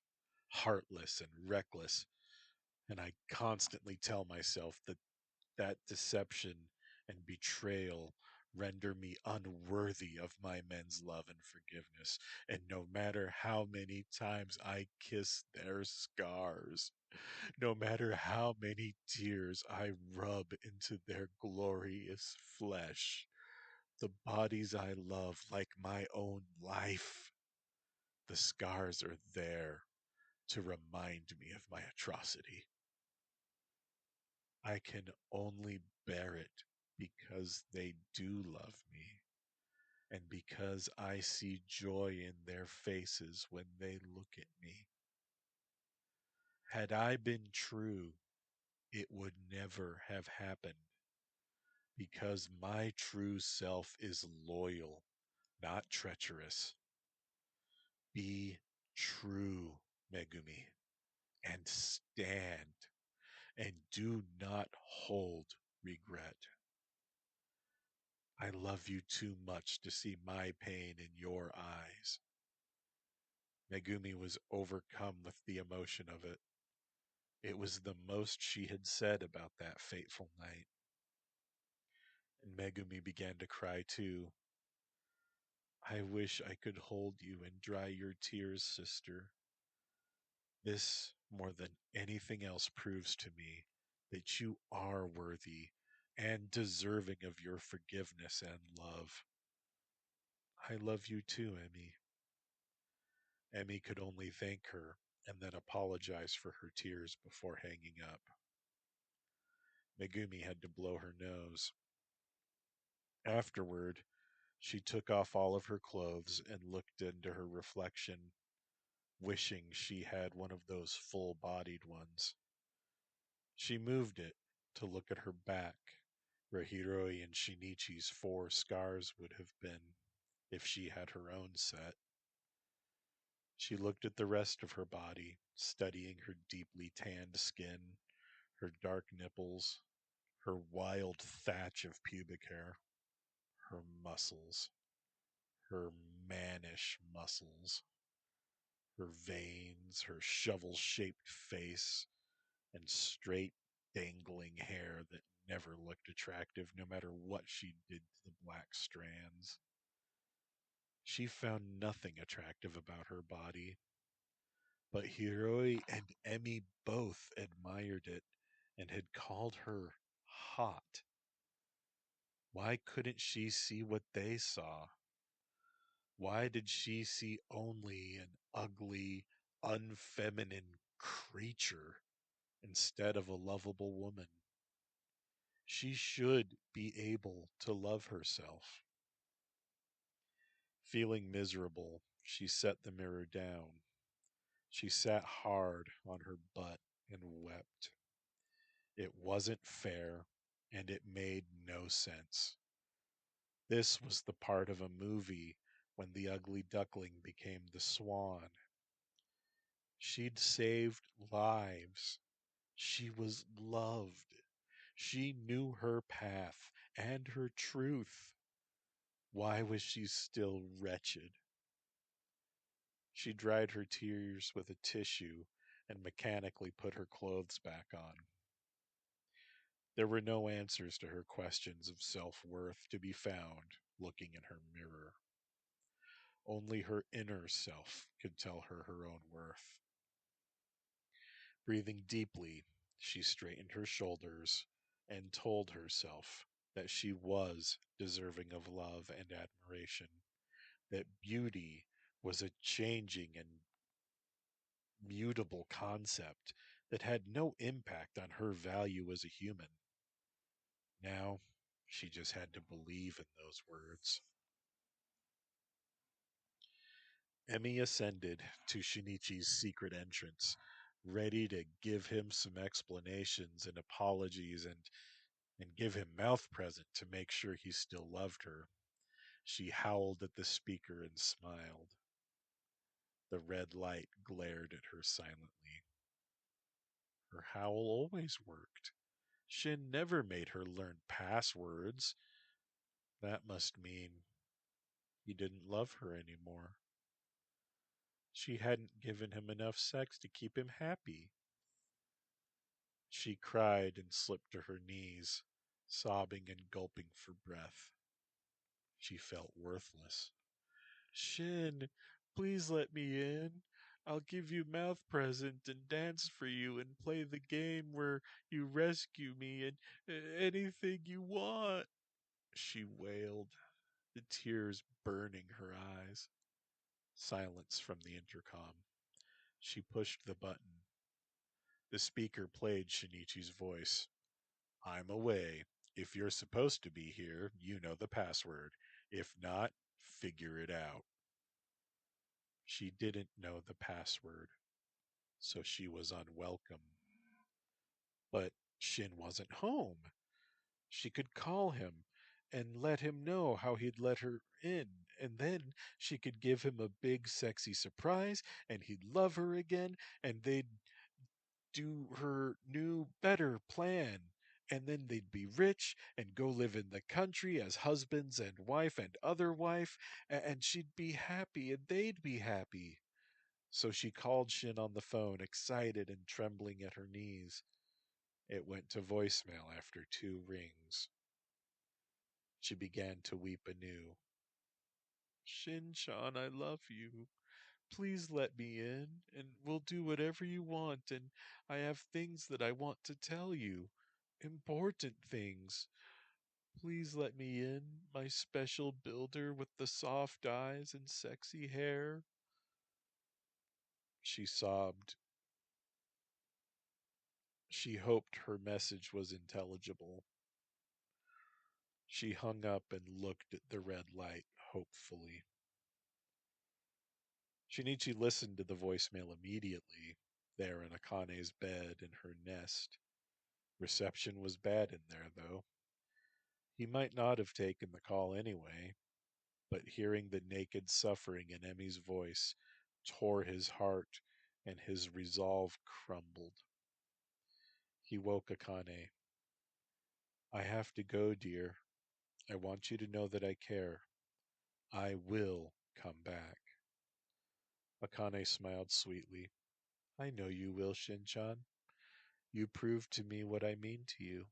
heartless and reckless, and I constantly tell myself that that deception and betrayal render me unworthy of my men's love and forgiveness. And no matter how many times I kiss their scars, no matter how many tears I rub into their glorious flesh, the bodies I love like my own life, the scars are there to remind me of my atrocity. I can only bear it because they do love me, and because I see joy in their faces when they look at me. Had I been true, it would never have happened, because my true self is loyal, not treacherous. Be true, Megumi, and stand, and do not hold regret. I love you too much to see my pain in your eyes. Megumi was overcome with the emotion of it. It was the most she had said about that fateful night. And Megumi began to cry too. I wish I could hold you and dry your tears, sister. This, more than anything else, proves to me that you are worthy and deserving of your forgiveness and love. I love you too, Emmy. Emmy could only thank her and then apologize for her tears before hanging up. Megumi had to blow her nose. Afterward, she took off all of her clothes and looked into her reflection, wishing she had one of those full-bodied ones. She moved it to look at her back, where Hiroi and Shinichi's 4 scars would have been if she had her own set. She looked at the rest of her body, studying her deeply tanned skin, her dark nipples, her wild thatch of pubic hair, her muscles, her mannish muscles, her veins, her shovel-shaped face, and straight, dangling hair that never looked attractive no matter what she did to the black strands. She found nothing attractive about her body, but Hiroi and Emi both admired it and had called her hot. Why couldn't she see what they saw? Why did she see only an ugly, unfeminine creature instead of a lovable woman? She should be able to love herself. Feeling miserable, she set the mirror down. She sat hard on her butt and wept. It wasn't fair, and it made no sense. This was the part of a movie when the ugly duckling became the swan. She'd saved lives. She was loved. She knew her path and her truth. Why was she still wretched? She dried her tears with a tissue and mechanically put her clothes back on. There were no answers to her questions of self-worth to be found looking in her mirror. Only her inner self could tell her her own worth. Breathing deeply, she straightened her shoulders and told herself that she was deserving of love and admiration, that beauty was a changing and mutable concept that had no impact on her value as a human. Now, she just had to believe in those words. Emi ascended to Shinichi's secret entrance, ready to give him some explanations and apologies and give him mouth present to make sure he still loved her. She howled at the speaker and smiled. The red light glared at her silently. Her howl always worked. Shin never made her learn passwords. That must mean he didn't love her anymore. She hadn't given him enough sex to keep him happy. She cried and slipped to her knees, sobbing and gulping for breath. She felt worthless. Shin, please let me in. I'll give you mouth present and dance for you and play the game where you rescue me and anything you want, she wailed, the tears burning her eyes. Silence from the intercom. She pushed the button. The speaker played Shinichi's voice. I'm away. If you're supposed to be here, you know the password. If not, figure it out. She didn't know the password, so she was unwelcome. But Shin wasn't home. She could call him and let him know how he'd let her in, and then she could give him a big sexy surprise, and he'd love her again, and they'd do her new, better plan. And then they'd be rich and go live in the country as husbands and wife and other wife, and she'd be happy and they'd be happy. So she called Shin on the phone, excited and trembling at her knees. It went to voicemail after 2 rings. She began to weep anew. Shin-chan, I love you. Please let me in, and we'll do whatever you want, and I have things that I want to tell you. Important things. Please let me in, my special builder with the soft eyes and sexy hair. She sobbed. She hoped her message was intelligible. She hung up and looked at the red light hopefully. Shinichi listened to the voicemail immediately, there in Akane's bed in her nest. Reception was bad in there, though. He might not have taken the call anyway, but hearing the naked suffering in Emi's voice tore his heart, and his resolve crumbled. He woke Akane. I have to go, dear. I want you to know that I care. I will come back. Akane smiled sweetly. I know you will, Shin-chan. You proved to me what I mean to you.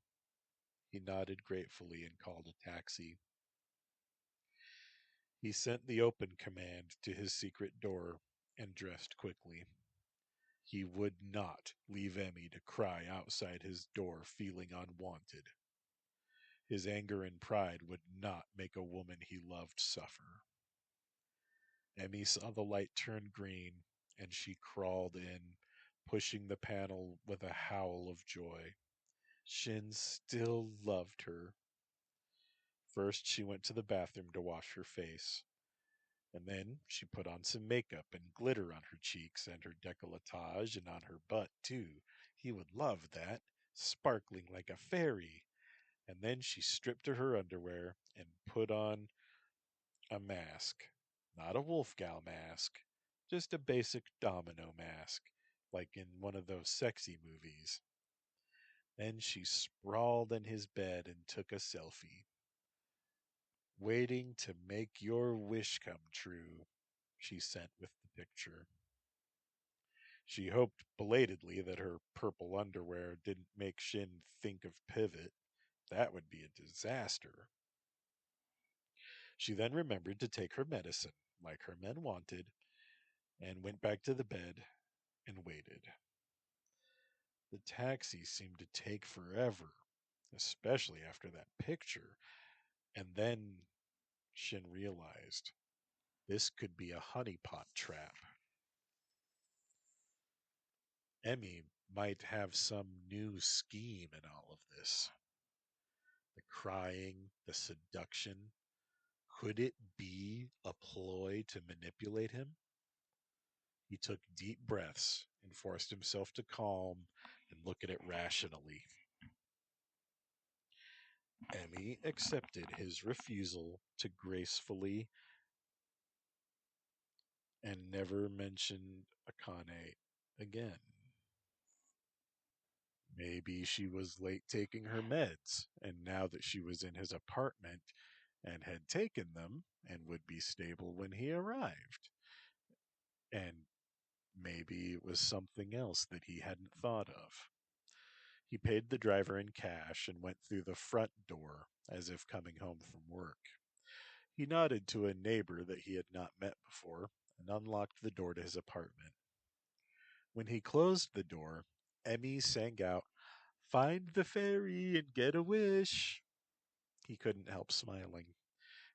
He nodded gratefully and called a taxi. He sent the open command to his secret door and dressed quickly. He would not leave Emi to cry outside his door feeling unwanted. His anger and pride would not make a woman he loved suffer. Emi saw the light turn green, and she crawled in, pushing the panel with a howl of joy. Shin still loved her. First, she went to the bathroom to wash her face, and then she put on some makeup and glitter on her cheeks and her décolletage and on her butt, too. He would love that, sparkling like a fairy. And then she stripped to her underwear and put on a mask. Not a Wolfgal mask, just a basic domino mask, like in one of those sexy movies. Then she sprawled in his bed and took a selfie. Waiting to make your wish come true, she sent with the picture. She hoped belatedly that her purple underwear didn't make Shin think of Pivot. That would be a disaster. She then remembered to take her medicine, like her men wanted, and went back to the bed and waited. The taxi seemed to take forever, especially after that picture. And then Shin realized this could be a honeypot trap. Emi might have some new scheme in all of this. The crying, the seduction. Could it be a ploy to manipulate him? He took deep breaths and forced himself to calm and look at it rationally. Emi accepted his refusal to gracefully and never mentioned Akane again. Maybe she was late taking her meds, and now that she was in his apartment and had taken them and would be stable when he arrived. And maybe it was something else that he hadn't thought of. He paid the driver in cash and went through the front door as if coming home from work. He nodded to a neighbor that he had not met before and unlocked the door to his apartment. When he closed the door, Emmy sang out, "Find the fairy and get a wish." He couldn't help smiling.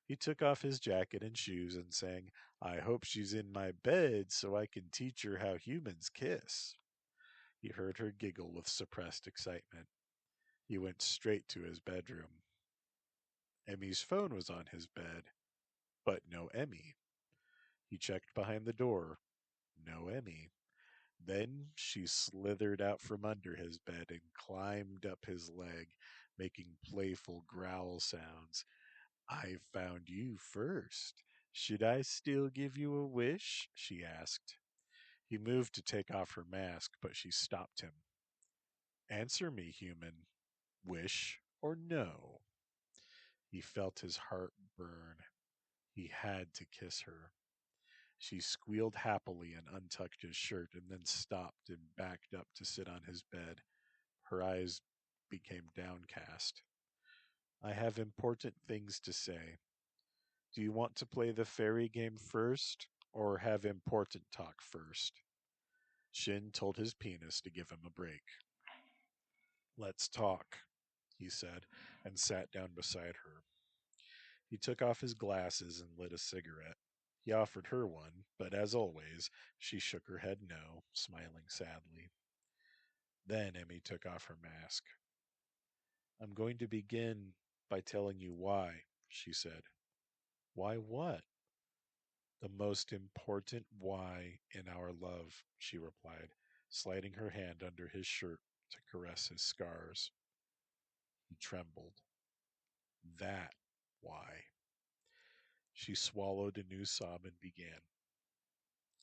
He took off his jacket and shoes and sang, "I hope she's in my bed so I can teach her how humans kiss." He heard her giggle with suppressed excitement. He went straight to his bedroom. Emmy's phone was on his bed, but no Emmy. He checked behind the door. No Emmy. Then she slithered out from under his bed and climbed up his leg, making playful growl sounds. "I found you first. Should I still give you a wish?" she asked. He moved to take off her mask, but she stopped him. "Answer me, human. Wish or no?" He felt his heart burn. He had to kiss her. She squealed happily and untucked his shirt and then stopped and backed up to sit on his bed. Her eyes became downcast. "I have important things to say. Do you want to play the fairy game first or have important talk first?" Shin told his penis to give him a break. "Let's talk," he said, and sat down beside her. He took off his glasses and lit a cigarette. He offered her one, but as always, she shook her head no, smiling sadly. Then Emmy took off her mask. "I'm going to begin by telling you why," she said. "Why what?" "The most important why in our love," she replied, sliding her hand under his shirt to caress his scars. He trembled. "That why." She swallowed a new sob and began.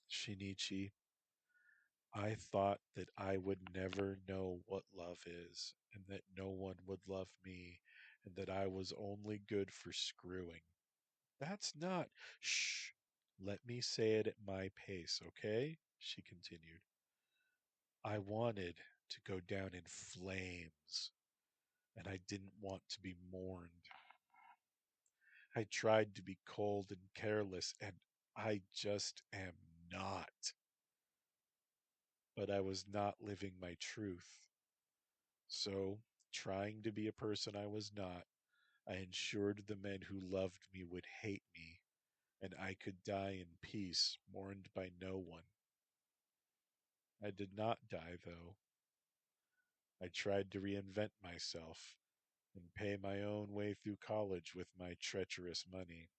"Shinichi, I thought that I would never know what love is, and that no one would love me, and that I was only good for screwing. That's not— Shh! Let me say it at my pace, okay?" she continued. "I wanted to go down in flames, and I didn't want to be mourned. I tried to be cold and careless, and I just am not. But I was not living my truth. So, trying to be a person I was not, I ensured the men who loved me would hate me, and I could die in peace, mourned by no one. I did not die, though. I tried to reinvent myself and pay my own way through college with my treacherous money.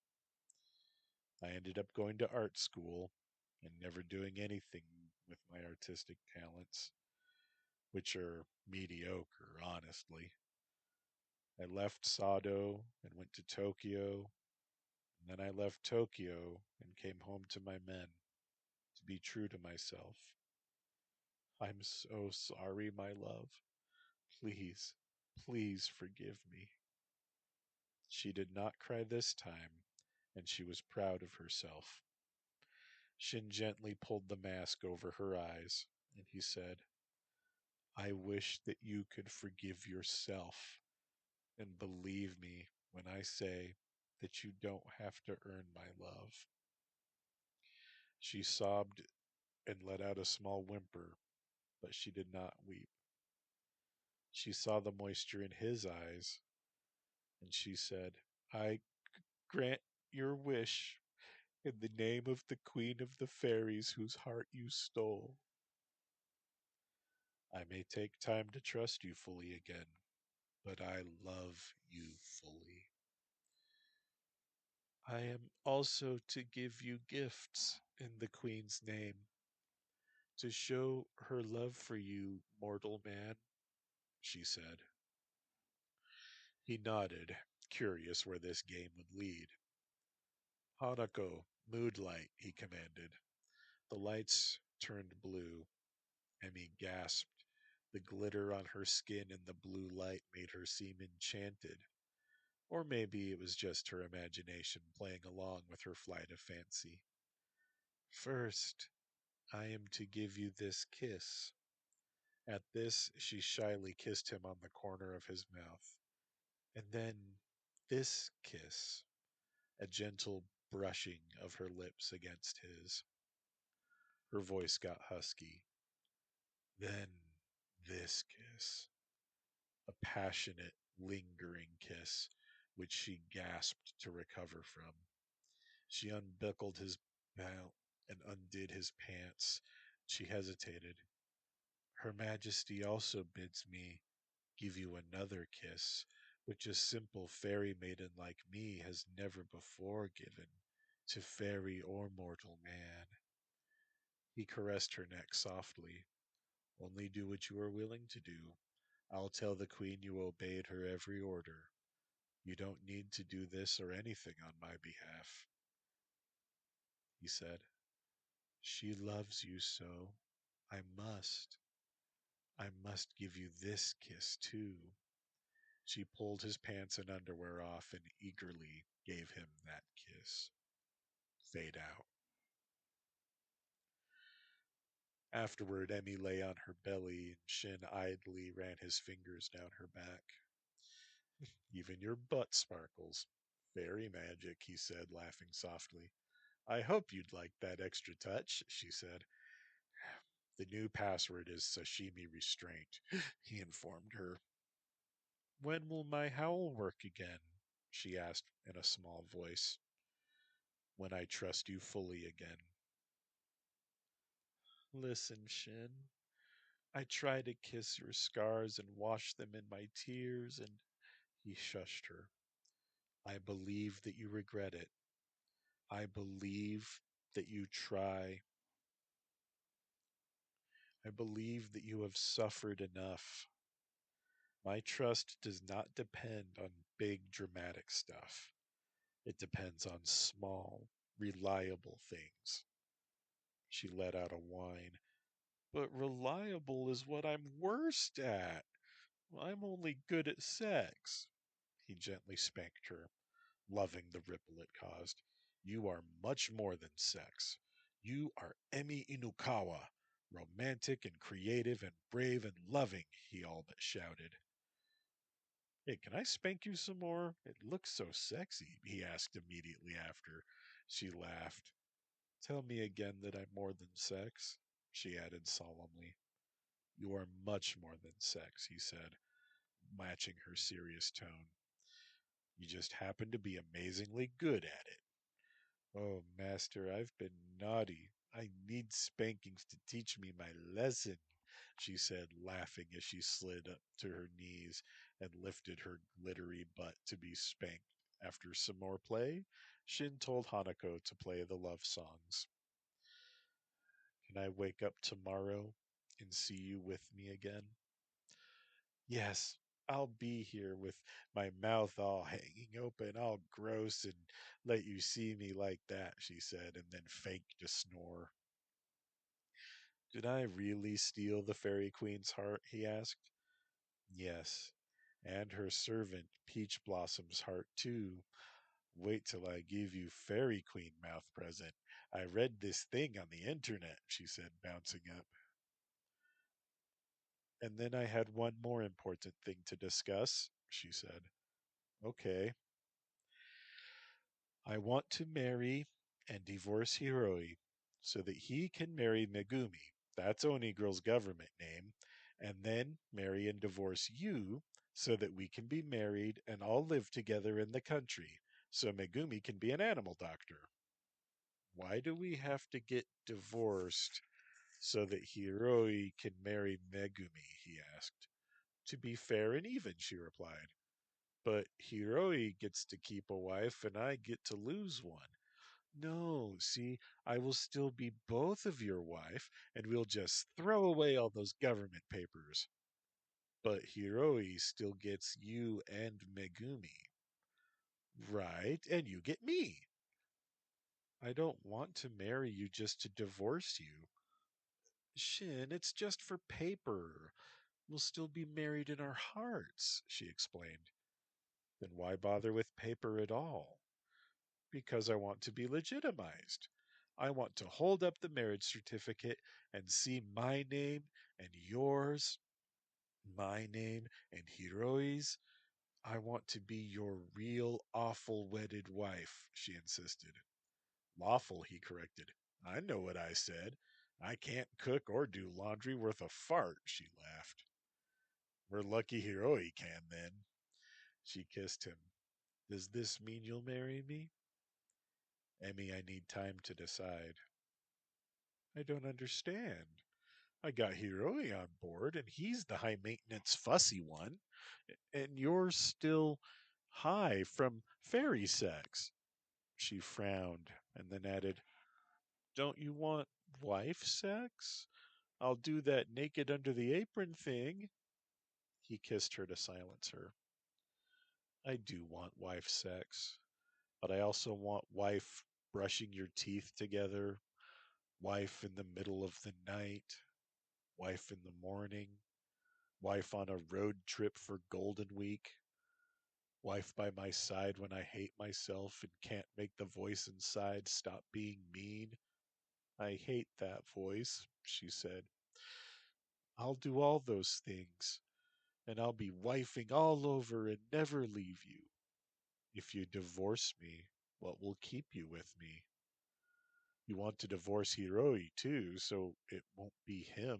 I ended up going to art school and never doing anything with my artistic talents, which are mediocre, honestly. I left Sado and went to Tokyo, and then I left Tokyo and came home to my men to be true to myself. I'm so sorry, my love. Please, please forgive me. She did not cry this time, and she was proud of herself. Shin gently pulled the mask over her eyes, and he said, I wish that you could forgive yourself and believe me when I say that you don't have to earn my love. She sobbed and let out a small whimper, but she did not weep. She saw the moisture in his eyes, and she said, I grant your wish in the name of the Queen of the Fairies whose heart you stole. I may take time to trust you fully again, but I love you fully. I am also to give you gifts in the Queen's name, to show her love for you, mortal man, she said. He nodded, curious where this game would lead. Hanako, mood light, he commanded. The lights turned blue. Emi gasped. The glitter on her skin in the blue light made her seem enchanted. Or maybe it was just her imagination playing along with her flight of fancy. First, I am to give you this kiss. At this, she shyly kissed him on the corner of his mouth. And then this kiss, a gentle brushing of her lips against his. Her voice got husky. Then this kiss, a passionate, lingering kiss, which she gasped to recover from. She unbuckled his belt and undid his pants. She hesitated. Her Majesty also bids me give you another kiss, which a simple fairy maiden like me has never before given to fairy or mortal man. He caressed her neck softly. Only do what you are willing to do. I'll tell the queen you obeyed her every order. You don't need to do this or anything on my behalf, he said. She loves you so. I must. I must give you this kiss, too. She pulled his pants and underwear off and eagerly gave him that kiss. Fade out. Afterward, Emmy lay on her belly, and Shin idly ran his fingers down her back. Even your butt sparkles. Fairy magic, he said, laughing softly. I hope you'd like that extra touch, she said. The new password is sashimi restraint, he informed her. When will my howl work again? She asked in a small voice. When I trust you fully again. Listen, Shin. I try to kiss your scars and wash them in my tears, and he shushed her. I believe that you regret it. I believe that you try. I believe that you have suffered enough. My trust does not depend on big dramatic stuff. It depends on small, reliable things. She let out a whine. But reliable is what I'm worst at. I'm only good at sex. He gently spanked her, loving the ripple it caused. You are much more than sex. You are Emi Inukawa, romantic and creative and brave and loving, he all but shouted. Hey, can I spank you some more? It looks so sexy, he asked immediately after. She laughed. Tell me again that I'm more than sex, she added solemnly. You are much more than sex, he said, matching her serious tone. You just happen to be amazingly good at it. Oh, master, I've been naughty. I need spankings to teach me my lesson, she said, laughing as she slid up to her knees and lifted her glittery butt to be spanked. After some more play, Shin told Hanako to play the love songs. Can I wake up tomorrow and see you with me again? Yes, I'll be here with my mouth all hanging open, all gross, and let you see me like that, she said, and then faked a snore. Did I really steal the Fairy Queen's heart? He asked. Yes, and her servant Peach Blossom's heart, too. Wait till I give you Fairy Queen mouth present. I read this thing on the internet, she said, bouncing up. And then I had one more important thing to discuss, she said. Okay. I want to marry and divorce Hiroi so that he can marry Megumi. That's Onigirl's government name. And then marry and divorce you so that we can be married and all live together in the country. So Megumi can be an animal doctor. Why do we have to get divorced so that Hiroi can marry Megumi? He asked. To be fair and even, she replied. But Hiroi gets to keep a wife and I get to lose one. No, see, I will still be both of your wife, and we'll just throw away all those government papers. But Hiroi still gets you and Megumi. Right, and you get me. I don't want to marry you just to divorce you. Shin, it's just for paper. We'll still be married in our hearts, she explained. Then why bother with paper at all? Because I want to be legitimized. I want to hold up the marriage certificate and see my name and yours, my name and Hiroi's. I want to be your real awful wedded wife, she insisted. Lawful, he corrected. I know what I said. I can't cook or do laundry worth a fart, she laughed. We're lucky Hiroi can then. She kissed him. Does this mean you'll marry me? Emmy, I need time to decide. I don't understand. I got Hiroi on board, and he's the high maintenance fussy one, and you're still high from fairy sex. She frowned and then added, don't you want wife sex? I'll do that naked under the apron thing. He kissed her to silence her. I do want wife sex, but I also want wife brushing your teeth together, wife in the middle of the night, wife in the morning, wife on a road trip for Golden Week, wife by my side when I hate myself and can't make the voice inside stop being mean. I hate that voice, she said. I'll do all those things, and I'll be wifing all over and never leave you. If you divorce me, what will keep you with me? You want to divorce Hiroi too, so it won't be him,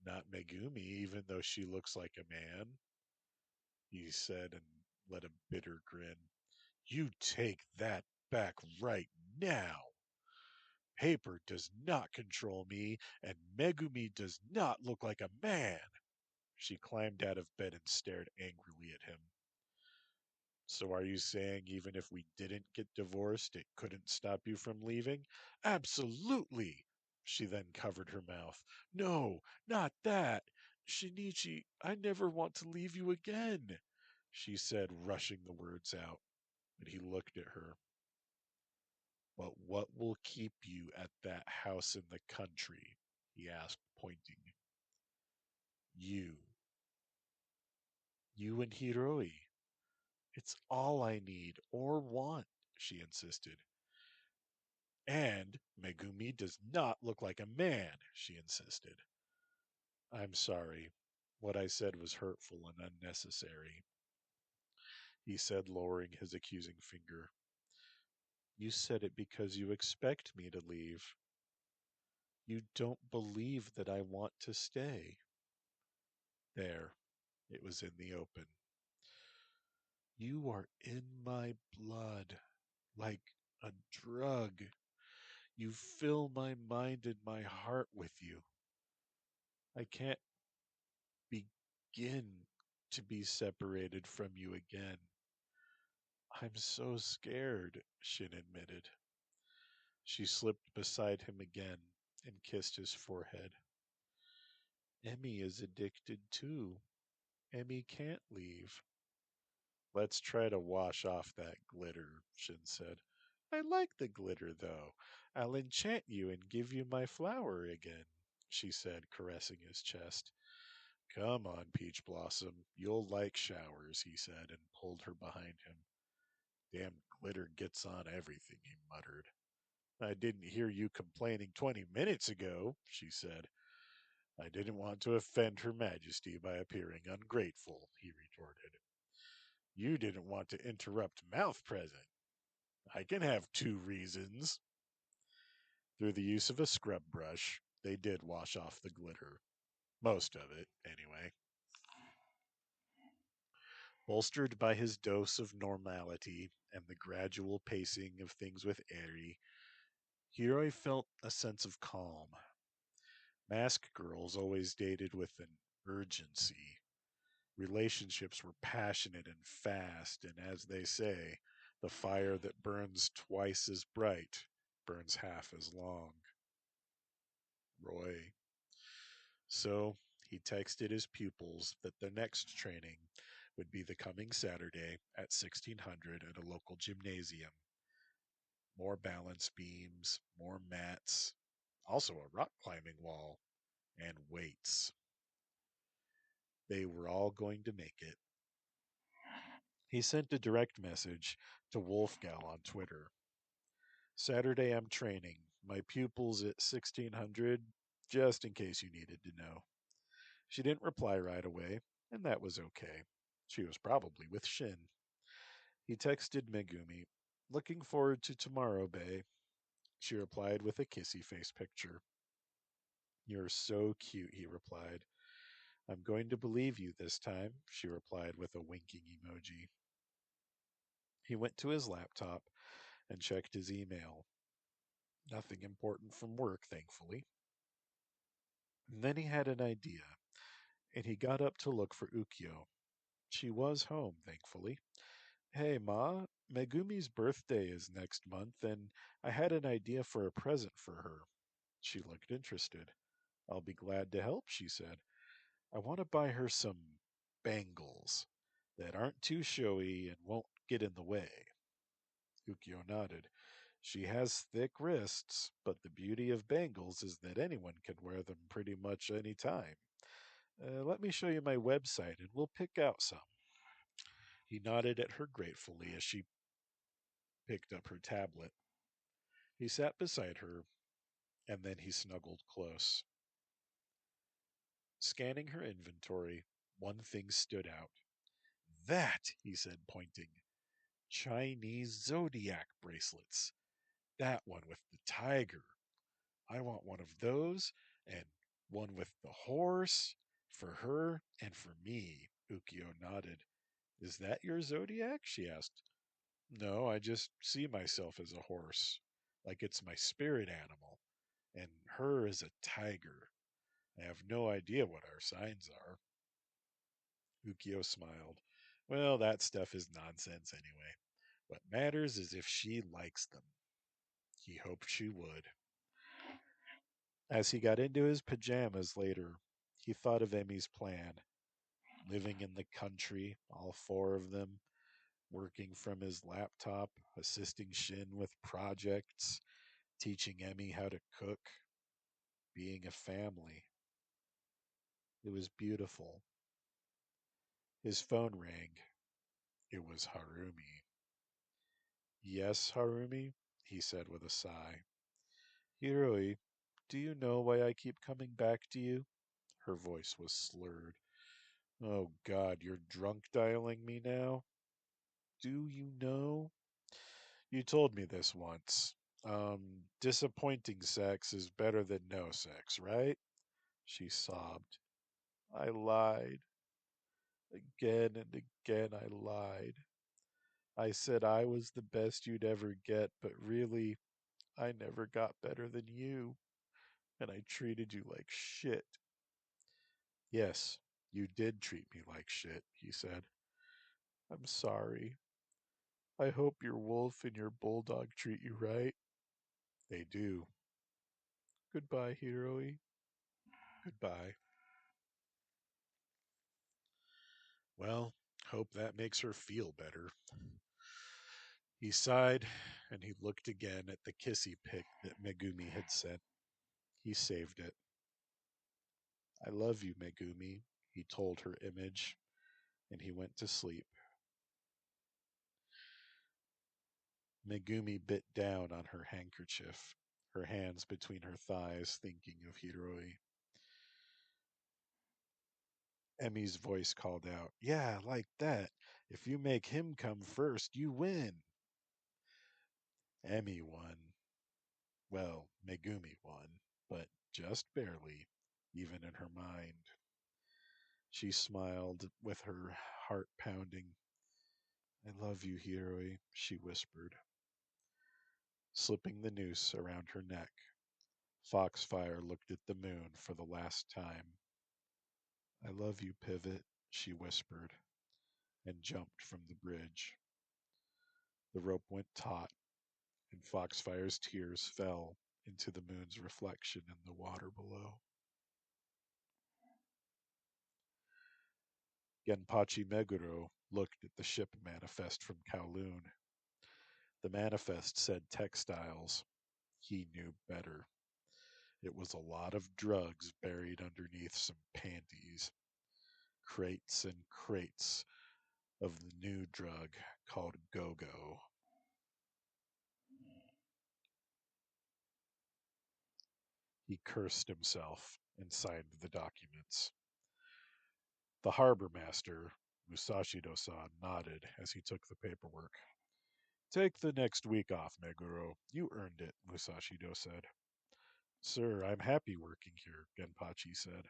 not Megumi, even though she looks like a man, he said and let a bitter grin. You take that back right now. Paper does not control me, and Megumi does not look like a man. She climbed out of bed and stared angrily at him. So are you saying even if we didn't get divorced, it couldn't stop you from leaving? Absolutely! She then covered her mouth. No, not that! Shinichi, I never want to leave you again, she said, rushing the words out. But he looked at her. But what will keep you at that house in the country? He asked, pointing. You. You and Hiroi. It's all I need or want, she insisted. And Megumi does not look like a man, she insisted. I'm sorry. What I said was hurtful and unnecessary, he said, lowering his accusing finger. You said it because you expect me to leave. You don't believe that I want to stay. There, it was in the open. You are in my blood, like a drug. You fill my mind and my heart with you. I can't begin to be separated from you again. I'm so scared, Shin admitted. She slipped beside him again and kissed his forehead. Emi is addicted too. Emi can't leave. Let's try to wash off that glitter, Shin said. I like the glitter, though. I'll enchant you and give you my flower again, she said, caressing his chest. Come on, Peach Blossom. You'll like showers, he said, and pulled her behind him. Damn glitter gets on everything, he muttered. I didn't hear you complaining 20 minutes ago, she said. I didn't want to offend Her Majesty by appearing ungrateful, he retorted. You didn't want to interrupt mouth present. I can have two reasons. Through the use of a scrub brush, they did wash off the glitter. Most of it, anyway. Bolstered by his dose of normality and the gradual pacing of things with Eri, Hiroi felt a sense of calm. Mask girls always dated with an urgency. Relationships were passionate and fast, and as they say, the fire that burns twice as bright burns half as long. Roy. So he texted his pupils that the next training would be the coming Saturday at 1600 at a local gymnasium. More balance beams, more mats, also a rock climbing wall, and weights. They were all going to make it. He sent a direct message to Wolfgal on Twitter. Saturday I'm training. My pupils at 1600, just in case you needed to know. She didn't reply right away, and that was okay. She was probably with Shin. He texted Megumi, looking forward to tomorrow, Bae. She replied with a kissy face picture. You're so cute, he replied. I'm going to believe you this time, she replied with a winking emoji. He went to his laptop and checked his email. Nothing important from work, thankfully. And then he had an idea, and he got up to look for Ukyo. She was home, thankfully. Hey, Ma, Megumi's birthday is next month, and I had an idea for a present for her. She looked interested. I'll be glad to help, she said. I want to buy her some bangles that aren't too showy and won't get in the way. Ukyo nodded. She has thick wrists, but the beauty of bangles is that anyone can wear them pretty much any time. Let me show you my website and we'll pick out some. He nodded at her gratefully as she picked up her tablet. He sat beside her, and then he snuggled close. Scanning her inventory, one thing stood out. That, he said, pointing. Chinese zodiac bracelets. That one with the tiger. I want one of those, and one with the horse, for her and for me. Ukyo nodded. Is that your zodiac? She asked. No, I just see myself as a horse, like it's my spirit animal, and her as a tiger. I have no idea what our signs are. Ukyo smiled. Well, that stuff is nonsense anyway. What matters is if she likes them. He hoped she would. As he got into his pajamas later, he thought of Emi's plan. Living in the country, all four of them, working from his laptop, assisting Shin with projects, teaching Emi how to cook, being a family. It was beautiful. His phone rang. It was Harumi. Yes, Harumi, he said with a sigh. Hiroi, do you know why I keep coming back to you? Her voice was slurred. Oh, God, you're drunk dialing me now? Do you know? You told me this once. Disappointing sex is better than no sex, right? She sobbed. I lied. Again and again I lied. I said I was the best you'd ever get, but really, I never got better than you, and I treated you like shit. Yes, you did treat me like shit, he said. I'm sorry. I hope your wolf and your bulldog treat you right. They do. Goodbye, Hiroi. Goodbye. Well, hope that makes her feel better. He sighed, and he looked again at the kissy pic that Megumi had sent. He saved it. I love you, Megumi, he told her image, and he went to sleep. Megumi bit down on her handkerchief, her hands between her thighs, thinking of Hiroi. Emi's voice called out, "Yeah, like that. If you make him come first, you win." Emi won. Well, Megumi won, but just barely, even in her mind. She smiled with her heart pounding. "I love you, Hiroi," she whispered, slipping the noose around her neck. Foxfire looked at the moon for the last time. "I love you, Pivot," she whispered, and jumped from the bridge. The rope went taut, and Foxfire's tears fell into the moon's reflection in the water below. Genpachi Meguro looked at the ship manifest from Kowloon. The manifest said textiles. He knew better. It was a lot of drugs buried underneath some panties. Crates and crates of the new drug called go-go. He cursed himself and signed the documents. The harbor master, Musashido-san, nodded as he took the paperwork. "Take the next week off, Meguro. You earned it," Musashido said. "Sir, I'm happy working here," Genpachi said.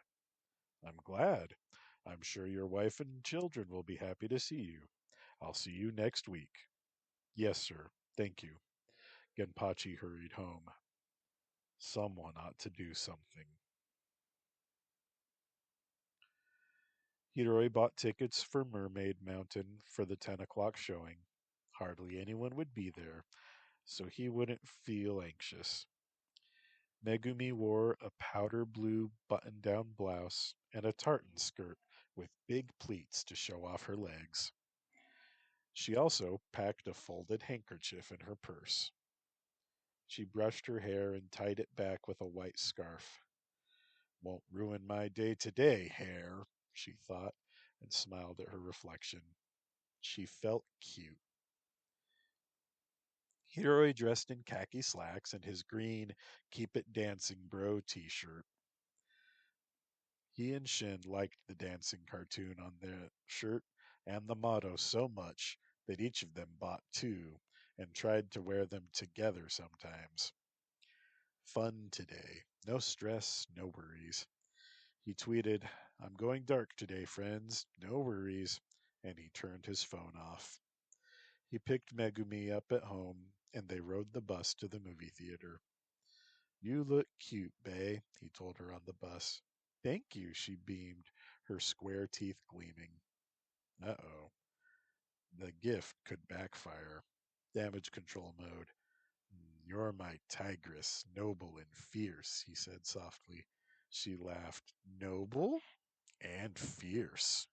"I'm glad. I'm sure your wife and children will be happy to see you. I'll see you next week." "Yes, sir. Thank you." Genpachi hurried home. Someone ought to do something. Hiroi bought tickets for Mermaid Mountain for the 10 o'clock showing. Hardly anyone would be there, so he wouldn't feel anxious. Megumi wore a powder blue button down blouse and a tartan skirt with big pleats to show off her legs. She also packed a folded handkerchief in her purse. She brushed her hair and tied it back with a white scarf. "Won't ruin my day today, hair," she thought, and smiled at her reflection. She felt cute. Hiroi dressed in khaki slacks and his green Keep It Dancing Bro t-shirt. He and Shin liked the dancing cartoon on their shirt and the motto so much that each of them bought two and tried to wear them together sometimes. Fun today. No stress, no worries. He tweeted, "I'm going dark today, friends. No worries." And he turned his phone off. He picked Megumi up at home, and they rode the bus to the movie theater. "You look cute, Bae," he told her on the bus. "Thank you," she beamed, her square teeth gleaming. Uh-oh. The gift could backfire. Damage control mode. "You're my tigress, noble and fierce," he said softly. She laughed. "Noble and fierce.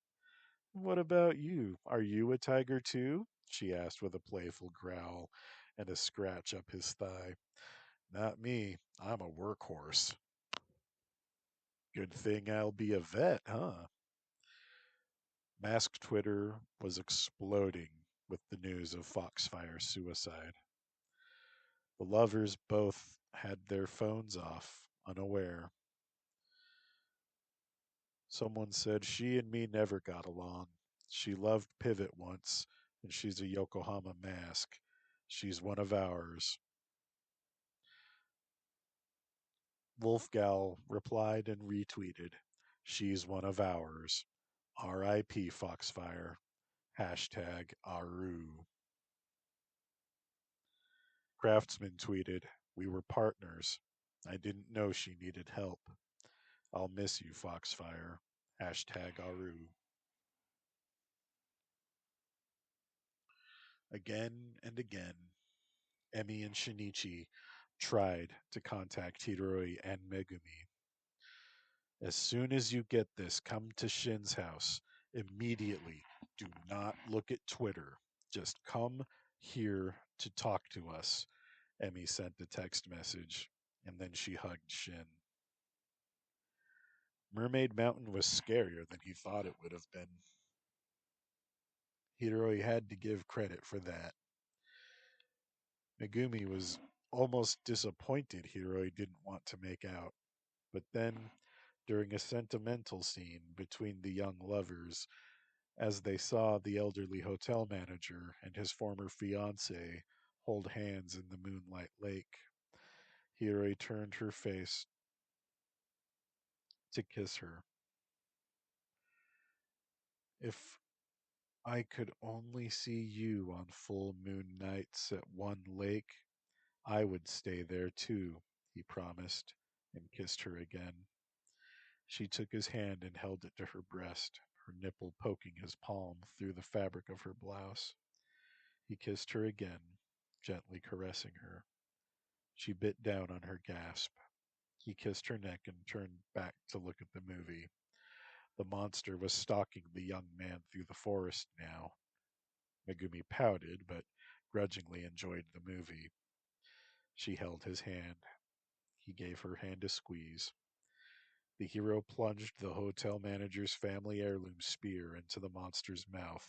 What about you? Are you a tiger too?" she asked with a playful growl and a scratch up his thigh. "Not me. I'm a workhorse." "Good thing I'll be a vet, huh?" Mask Twitter was exploding with the news of Foxfire's suicide. The lovers both had their phones off, unaware. Someone said, "She and me never got along. She loved Pivot once, and she's a Yokohama mask. She's one of ours." Wolfgal replied and retweeted, "She's one of ours. R.I.P. Foxfire. Hashtag Aru." Craftsman tweeted, "We were partners. I didn't know she needed help. I'll miss you, Foxfire. Hashtag Aru." Again and again, Emi and Shinichi tried to contact Hiroi and Megumi. "As soon as you get this, come to Shin's house. Immediately, do not look at Twitter. Just come here to talk to us. Emmy sent a text message, and then she hugged Shin. Mermaid Mountain was scarier than he thought it would have been. Hiroi had to give credit for that. Megumi was almost disappointed Hiroi didn't want to make out. But then, during a sentimental scene between the young lovers, as they saw the elderly hotel manager and his former fiancée hold hands in the moonlight lake, Hiroi turned her face to kiss her. If I could only see you on full moon nights at one lake, I would stay there too, he promised, and kissed her again. She took his hand and held it to her breast, her nipple poking his palm through the fabric of her blouse. He kissed her again, gently caressing her. She bit down on her gasp. He kissed her neck and turned back to look at the movie. The monster was stalking the young man through the forest now. Megumi pouted, but grudgingly enjoyed the movie. She held his hand. He gave her hand a squeeze. The hero plunged the hotel manager's family heirloom spear into the monster's mouth,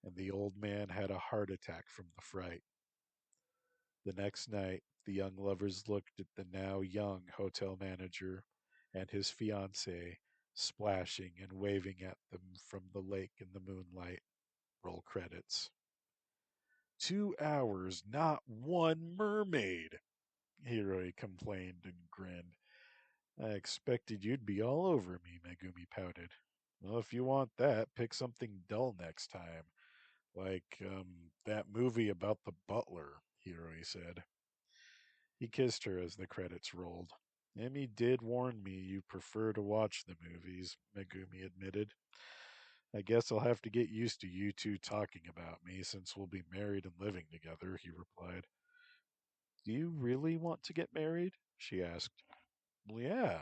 and the old man had a heart attack from the fright. The next night, the young lovers looked at the now young hotel manager and his fiancée splashing and waving at them from the lake in the moonlight. Roll credits. 2 hours, not one mermaid, Hiroi complained and grinned. I expected you'd be all over me, Megumi pouted. Well, if you want that, pick something dull next time. Like, that movie about the butler, Hiroi said. He kissed her as the credits rolled. Emmy did warn me you prefer to watch the movies, Megumi admitted. I guess I'll have to get used to you two talking about me since we'll be married and living together, he replied. Do you really want to get married? She asked. Well, yeah.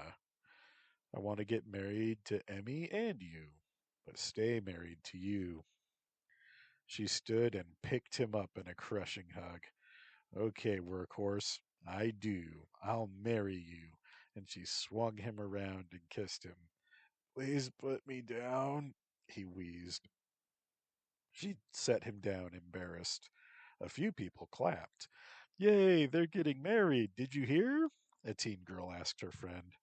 I want to get married to Emmy and you, but stay married to you. She stood and picked him up in a crushing hug. Okay, workhorse, I do. I'll marry you. And she swung him around and kissed him. Please put me down, he wheezed. She set him down, embarrassed. A few people clapped. Yay, they're getting married. Did you hear? A teen girl asked her friend.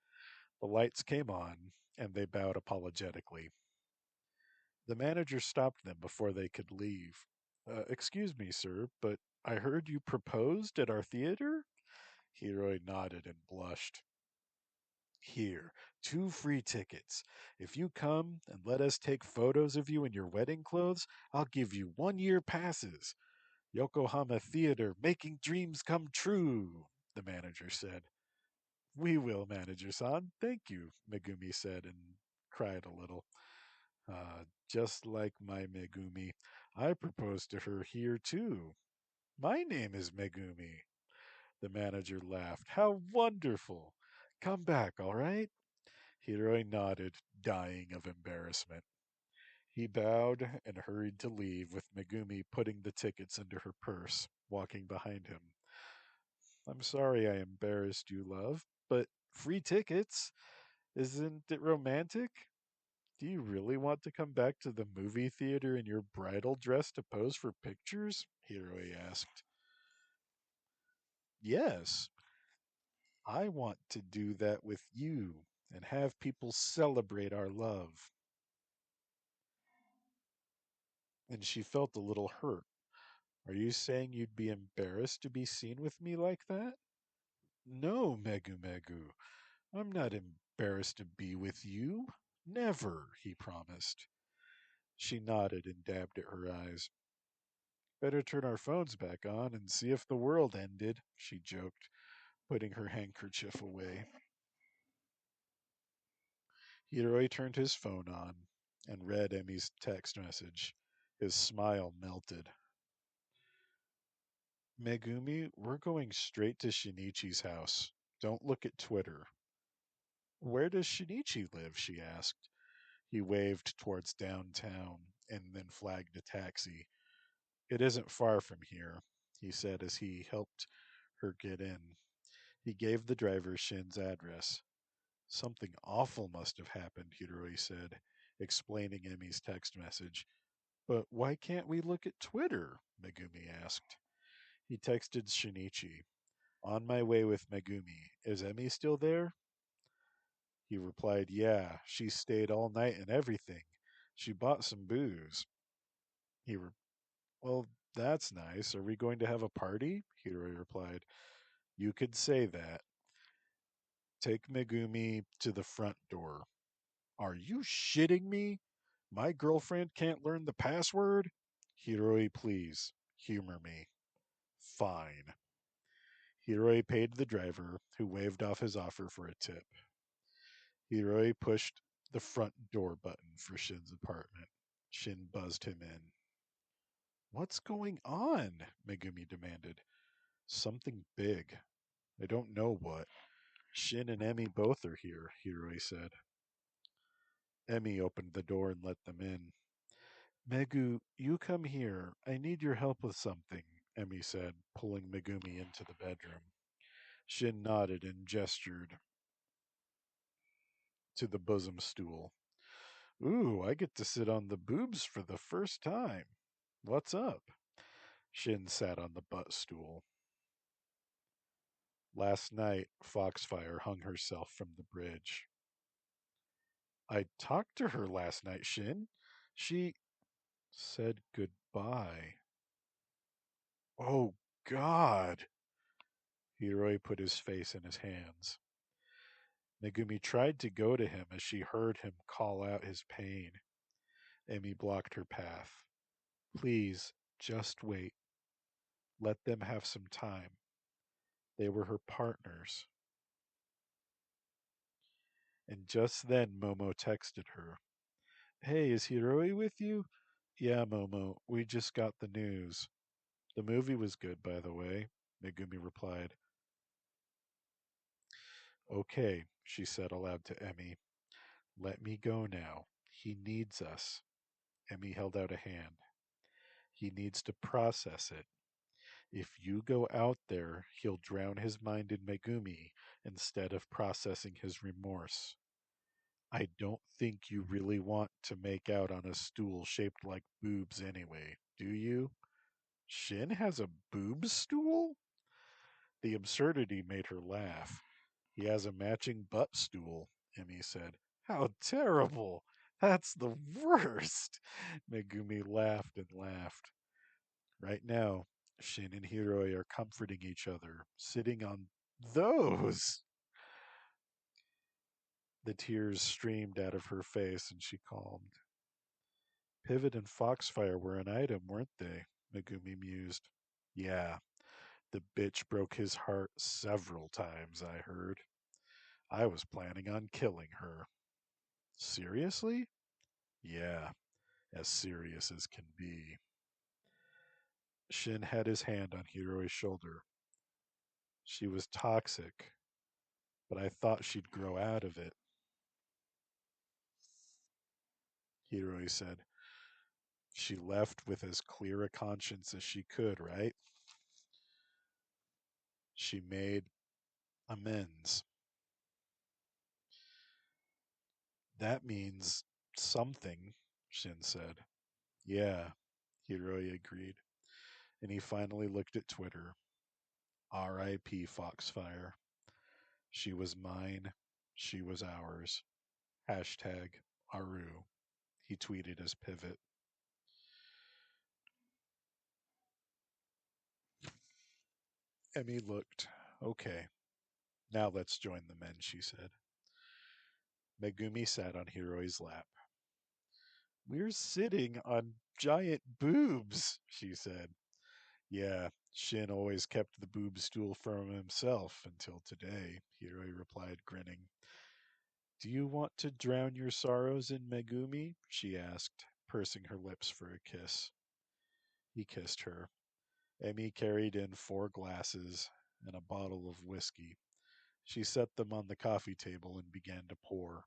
The lights came on, and they bowed apologetically. The manager stopped them before they could leave. Excuse me, sir, but I heard you proposed at our theater? Hiroi nodded and blushed. Here, 2 free tickets. If you come and let us take photos of you in your wedding clothes, I'll give you 1 year passes. Yokohama Theater, making dreams come true, the manager said. We will, manager-san. Thank you, Megumi said and cried a little. Just like my Megumi, I proposed to her here too. My name is Megumi. The manager laughed. How wonderful! Come back, all right? Hiroi nodded, dying of embarrassment. He bowed and hurried to leave, with Megumi putting the tickets into her purse, walking behind him. I'm sorry I embarrassed you, love, but free tickets? Isn't it romantic? Do you really want to come back to the movie theater in your bridal dress to pose for pictures? Hiroi asked. Yes, I want to do that with you and have people celebrate our love. And she felt a little hurt. Are you saying you'd be embarrassed to be seen with me like that? No, Megu Megu. I'm not embarrassed to be with you. Never, he promised. She nodded and dabbed at her eyes. Better turn our phones back on and see if the world ended, she joked, putting her handkerchief away. Hiroi turned his phone on and read Emmy's text message. His smile melted. Megumi, we're going straight to Shinichi's house. Don't look at Twitter. Where does Shinichi live? She asked. He waved towards downtown and then flagged a taxi. It isn't far from here, he said as he helped her get in. He gave the driver Shin's address. Something awful must have happened, Hiroi said, explaining Emi's text message. But why can't we look at Twitter? Megumi asked. He texted Shinichi. On my way with Megumi. Is Emi still there? He replied, Yeah, she stayed all night and everything. She bought some booze. He re- Well, that's nice. Are we going to have a party? Hiroi replied, You could say that. Take Megumi to the front door. Are you shitting me? My girlfriend can't learn the password? Hiroi, please, humor me. Fine. Hiroi paid the driver, who waved off his offer for a tip. Hiroi pushed the front door button for Shin's apartment. Shin buzzed him in. What's going on? Megumi demanded. Something big. I don't know what. Shin and Emi both are here, Hiroi said. Emi opened the door and let them in. Megu, you come here. I need your help with something, Emi said, pulling Megumi into the bedroom. Shin nodded and gestured to the bosom stool. Ooh, I get to sit on the boobs for the first time. What's up? Shin sat on the butt stool. Last night, Foxfire hung herself from the bridge. I talked to her last night, Shin. She said goodbye. Oh, God. Hiroi put his face in his hands. Megumi tried to go to him as she heard him call out his pain. Emi blocked her path. Please, just wait. Let them have some time. They were her partners. And just then Momo texted her. Hey, is Hiroi with you? Yeah, Momo, we just got the news. The movie was good, by the way, Megumi replied. Okay, she said aloud to Emi. Let me go now. He needs us. Emi held out a hand. He needs to process it. If you go out there, he'll drown his mind in Megumi instead of processing his remorse. I don't think you really want to make out on a stool shaped like boobs anyway, do you? Shin has a boob stool? The absurdity made her laugh. He has a matching butt stool, Emi said. How terrible! That's the worst! Megumi laughed and laughed. Right now, Shin and Hiroi are comforting each other, sitting on those. The tears streamed out of her face and she calmed. Pivot and Foxfire were an item, weren't they? Megumi mused. Yeah, the bitch broke his heart several times, I heard. I was planning on killing her. Seriously? Yeah, as serious as can be. Shin had his hand on Hiroi's shoulder. She was toxic, but I thought she'd grow out of it, Hiroi said. She left with as clear a conscience as she could, right? She made amends. That means something, Shin said. Yeah, Hiroi agreed. And he finally looked at Twitter. R.I.P. Foxfire. She was mine. She was ours. Hashtag Aru. He tweeted as pivot. Emmy looked. Okay, now let's join the men, she said. Megumi sat on Hiroi's lap. We're sitting on giant boobs, she said. Yeah, Shin always kept the boob stool from himself until today, Hiroi replied, grinning. Do you want to drown your sorrows in Megumi? She asked, pursing her lips for a kiss. He kissed her. Emi carried in 4 glasses and a bottle of whiskey. She set them on the coffee table and began to pour.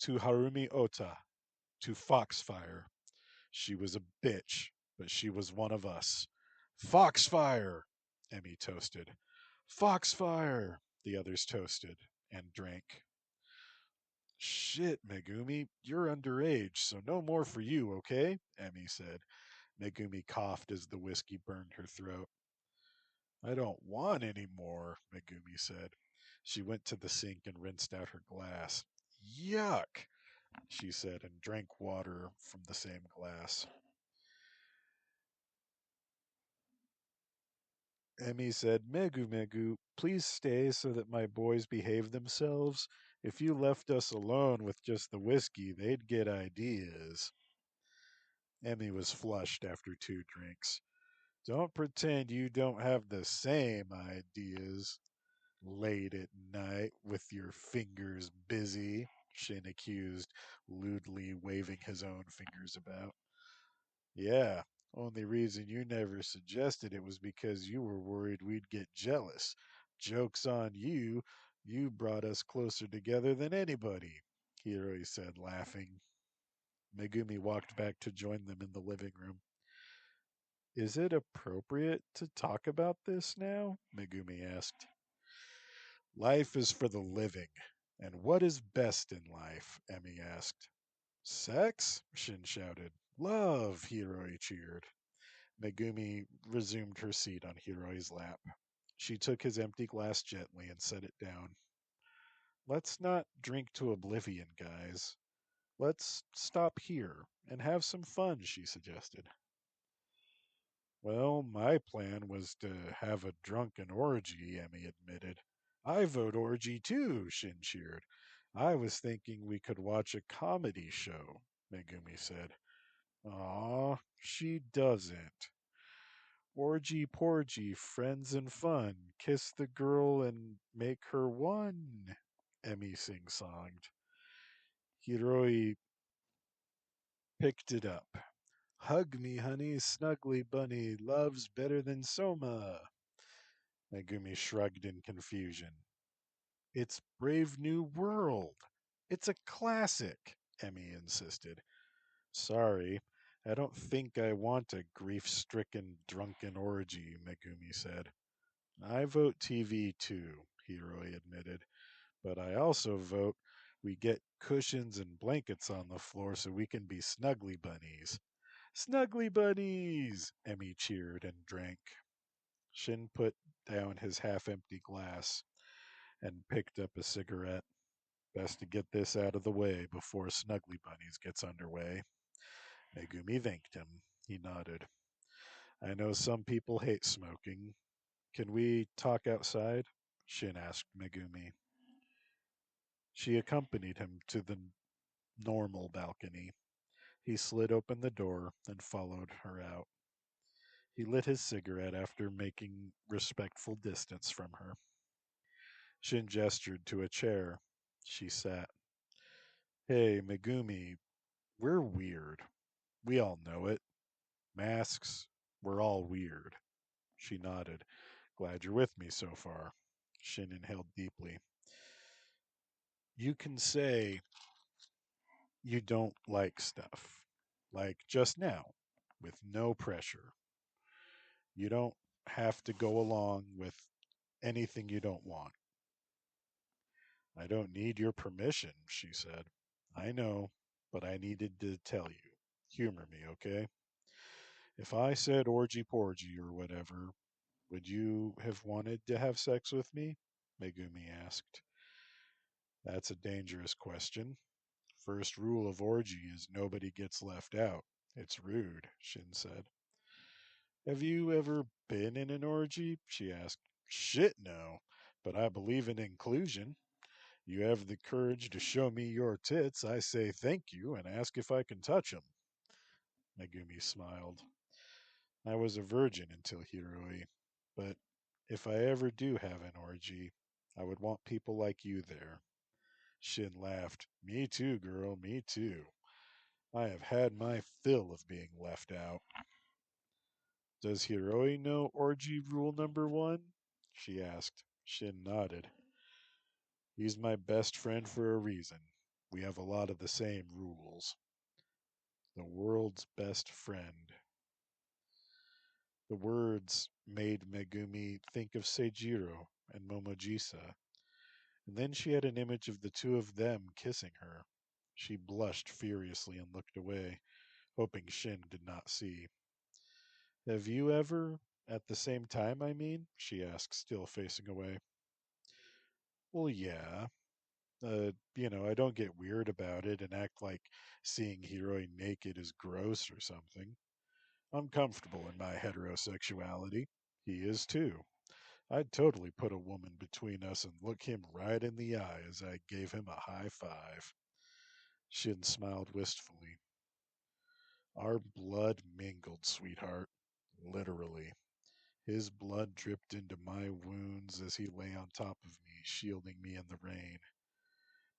To Harumi Ota, to Foxfire. She was a bitch, but she was one of us. Foxfire! Emi toasted. Foxfire! The others toasted and drank. Shit, Megumi, you're underage, so no more for you, okay? Emi said. Megumi coughed as the whiskey burned her throat. I don't want any more, Megumi said. She went to the sink and rinsed out her glass. Yuck, she said, and drank water from the same glass. Emi said, Megu, please stay so that my boys behave themselves. If you left us alone with just the whiskey, they'd get ideas. Emi was flushed after 2 drinks. Don't pretend you don't have the same ideas. Late at night with your fingers busy, Shin accused, lewdly waving his own fingers about. Yeah, only reason you never suggested it was because you were worried we'd get jealous. Joke's on you. You brought us closer together than anybody, Hiroi said, laughing. Megumi walked back to join them in the living room. Is it appropriate to talk about this now? Megumi asked. Life is for the living. And what is best in life? Emi asked. Sex? Shin shouted. Love, Hiroi cheered. Megumi resumed her seat on Hiroi's lap. She took his empty glass gently and set it down. Let's not drink to oblivion, guys. Let's stop here and have some fun, she suggested. Well, my plan was to have a drunken orgy, Emmy admitted. I vote orgy too, Shin cheered. I was thinking we could watch a comedy show, Megumi said. Aw, she doesn't. Orgy porgy, friends and fun. Kiss the girl and make her one, Emmy sing-songed. Hiroi picked it up. Hug me, honey, snuggly bunny, love's better than Soma. Megumi shrugged in confusion. It's Brave New World. It's a classic, Emmy insisted. Sorry, I don't think I want a grief-stricken drunken orgy, Megumi said. I vote TV too, Hiroi admitted, but I also vote we get cushions and blankets on the floor so we can be snuggly bunnies. Snuggly bunnies! Emmy cheered and drank. Shin put down his half-empty glass and picked up a cigarette. Best to get this out of the way before Snuggly Bunnies gets underway. Megumi thanked him. He nodded. I know some people hate smoking. Can we talk outside? Shin asked Megumi. She accompanied him to the normal balcony. He slid open the door and followed her out. He lit his cigarette after making respectful distance from her. Shin gestured to a chair. She sat. Hey, Megumi, we're weird. We all know it. Masks, we're all weird. She nodded. Glad you're with me so far. Shin inhaled deeply. You can say you don't like stuff. Like just now, with no pressure. You don't have to go along with anything you don't want. I don't need your permission, she said. I know, but I needed to tell you. Humor me, okay? If I said orgy porgy or whatever, would you have wanted to have sex with me? Megumi asked. That's a dangerous question. First rule of orgy is nobody gets left out. It's rude, Shin said. Have you ever been in an orgy? She asked. Shit, no, but I believe in inclusion. You have the courage to show me your tits, I say thank you and ask if I can touch 'em. Megumi smiled. I was a virgin until Hiroi, but if I ever do have an orgy, I would want people like you there. Shin laughed. Me too, girl, me too. I have had my fill of being left out. Does Hiroi know orgy rule number 1? She asked. Shin nodded. He's my best friend for a reason. We have a lot of the same rules. The world's best friend. The words made Megumi think of Seijiro and Momojisa, and then she had an image of the two of them kissing her. She blushed furiously and looked away, hoping Shin did not see. Have you ever, at the same time, I mean? She asked, still facing away. Well, yeah. I don't get weird about it and act like seeing Hiroi naked is gross or something. I'm comfortable in my heterosexuality. He is too. I'd totally put a woman between us and look him right in the eye as I gave him a high five. Shin smiled wistfully. Our blood mingled, sweetheart. Literally. His blood dripped into my wounds as he lay on top of me, shielding me in the rain.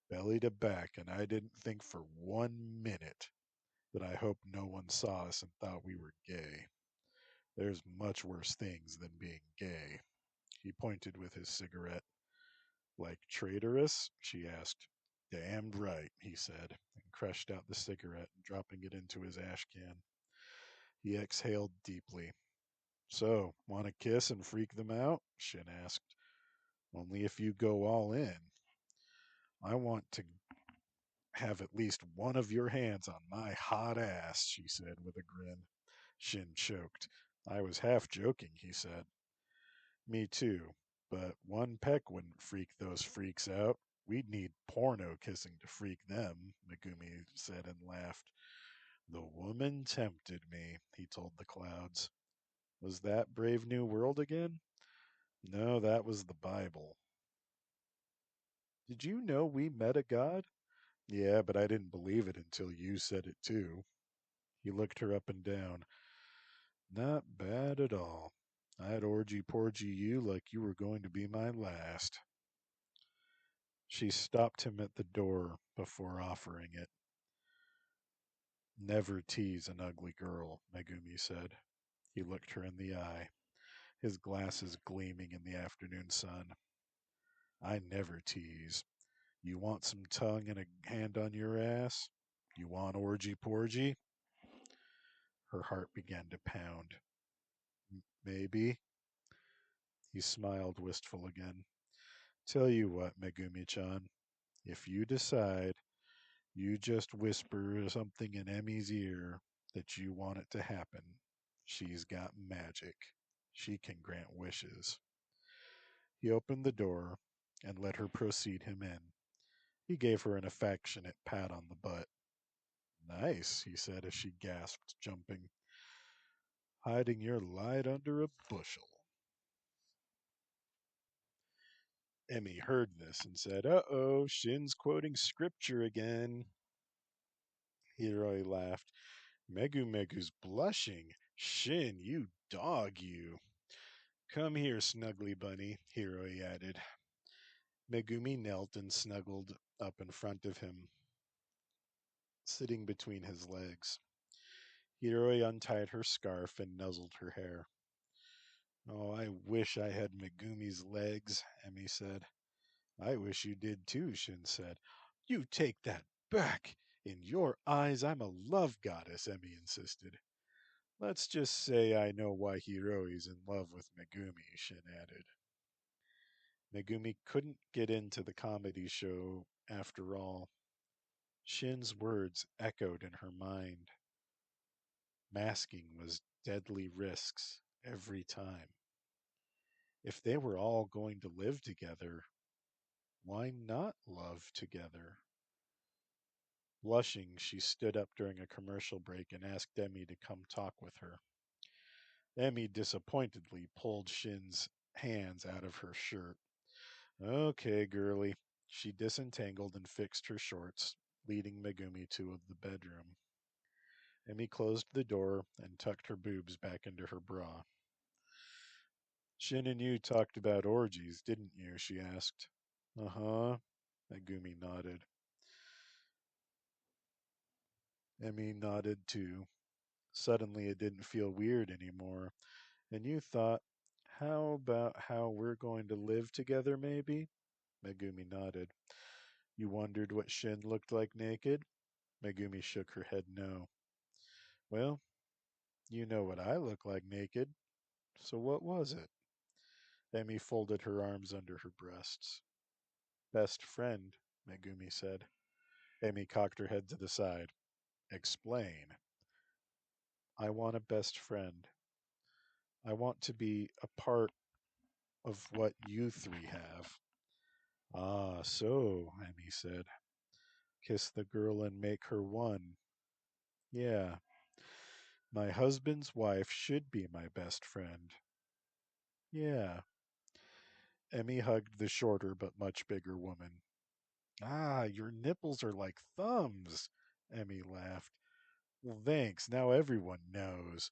Belly to back, and I didn't think for 1 minute that I hoped no one saw us and thought we were gay. There's much worse things than being gay. He pointed with his cigarette. Like traitorous? She asked. Damned right, he said, and crushed out the cigarette, dropping it into his ash can. He exhaled deeply. So, want to kiss and freak them out? Shin asked. Only if you go all in. I want to have at least one of your hands on my hot ass, she said with a grin. Shin choked. I was half joking, he said. Me too, but one peck wouldn't freak those freaks out. We'd need porno kissing to freak them, Megumi said and laughed. The woman tempted me, he told the clouds. Was that Brave New World again? No, that was the Bible. Did you know we met a god? Yeah, but I didn't believe it until you said it too. He looked her up and down. Not bad at all. I'd orgy porgy you like you were going to be my last. She stopped him at the door before offering it. Never tease an ugly girl, Megumi said. He looked her in the eye, his glasses gleaming in the afternoon sun. I never tease. You want some tongue and a hand on your ass? You want orgy porgy? Her heart began to pound. Maybe. He smiled wistful again. Tell you what, Megumi-chan, if you decide, you just whisper something in Emi's ear that you want it to happen. She's got magic. She can grant wishes. He opened the door and let her precede him in. He gave her an affectionate pat on the butt. Nice, he said as she gasped, jumping. Hiding your light under a bushel. Emi heard this and said, Uh-oh, Shin's quoting scripture again. Hiroi laughed. Megu's blushing. Shin, you dog, you. Come here, snuggly bunny, Hiroi added. Megumi knelt and snuggled up in front of him, sitting between his legs. Hiroi untied her scarf and nuzzled her hair. Oh, I wish I had Megumi's legs, Emi said. I wish you did too, Shin said. You take that back. In your eyes, I'm a love goddess, Emi insisted. Let's just say I know why Hiroi's in love with Megumi, Shin added. Megumi couldn't get into the comedy show after all. Shin's words echoed in her mind. Masking was deadly risks every time. If they were all going to live together, why not love together? Blushing, she stood up during a commercial break and asked Emi to come talk with her. Emi disappointedly pulled Shin's hands out of her shirt. Okay, girlie. She disentangled and fixed her shorts, leading Megumi to the bedroom. Emi closed the door and tucked her boobs back into her bra. Shin and you talked about orgies, didn't you? She asked. Uh-huh. Megumi nodded. Emi nodded too. Suddenly it didn't feel weird anymore. And you thought, how about how we're going to live together, maybe? Megumi nodded. You wondered what Shin looked like naked? Megumi shook her head no. Well, you know what I look like naked. So what was it? Emi folded her arms under her breasts. Best friend, Megumi said. Emi cocked her head to the side. Explain. I want a best friend. I want to be a part of what you three have. Ah, so, Emi said. Kiss the girl and make her one. Yeah, my husband's wife should be my best friend. Yeah. Emmy hugged the shorter but much bigger woman. Ah, your nipples are like thumbs, Emmy laughed. Well, thanks. Now everyone knows.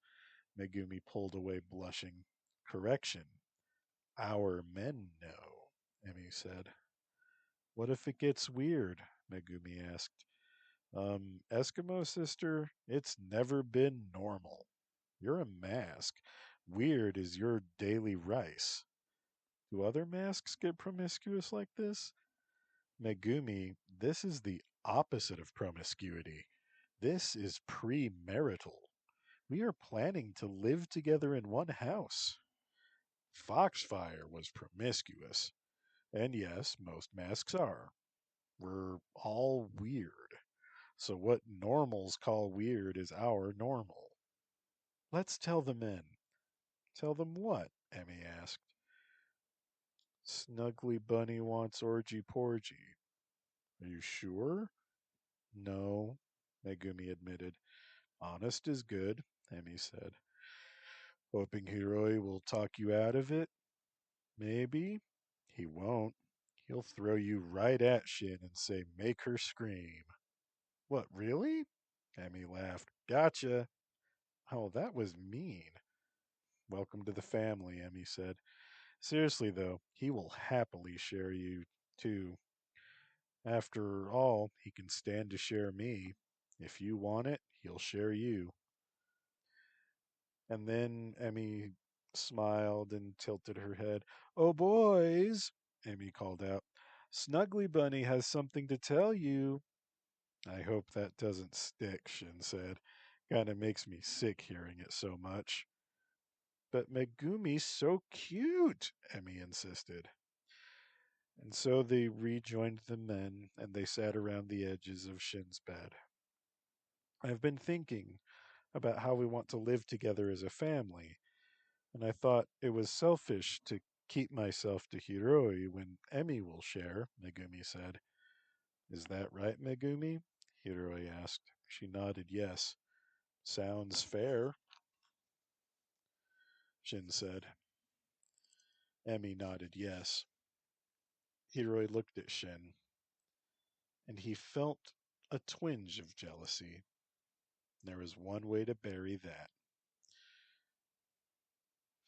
Megumi pulled away, blushing. Correction. Our men know, Emmy said. What if it gets weird? Megumi asked. Eskimo sister, it's never been normal. You're a mask. Weird is your daily rice. Do other masks get promiscuous like this? Megumi, this is the opposite of promiscuity. This is premarital. We are planning to live together in one house. Foxfire was promiscuous. And yes, most masks are. We're all weird. So what normals call weird is our normal. Let's tell the men. Tell them what? Emmy asked. Snuggly Bunny wants orgy porgy. Are you sure? No, Megumi admitted. Honest is good, Emmy said. Hoping Hiroi will talk you out of it? Maybe. He won't. He'll throw you right at Shin and say, make her scream. What, really? Emmy laughed. Gotcha. Oh, that was mean. Welcome to the family, Emmy said. Seriously, though, he will happily share you, too. After all, he can stand to share me. If you want it, he'll share you. And then Emmy smiled and tilted her head. Oh, boys, Emmy called out. Snuggly Bunny has something to tell you. I hope that doesn't stick, Shin said. Kinda makes me sick hearing it so much. But Megumi's so cute, Emmy insisted. And so they rejoined the men, and they sat around the edges of Shin's bed. I've been thinking about how we want to live together as a family, and I thought it was selfish to keep myself to Hiroi when Emi will share, Megumi said. Is that right, Megumi? Hiroi asked. She nodded yes. Sounds fair, Shin said. Emi nodded yes. Hiroi looked at Shin, and he felt a twinge of jealousy. There was one way to bury that.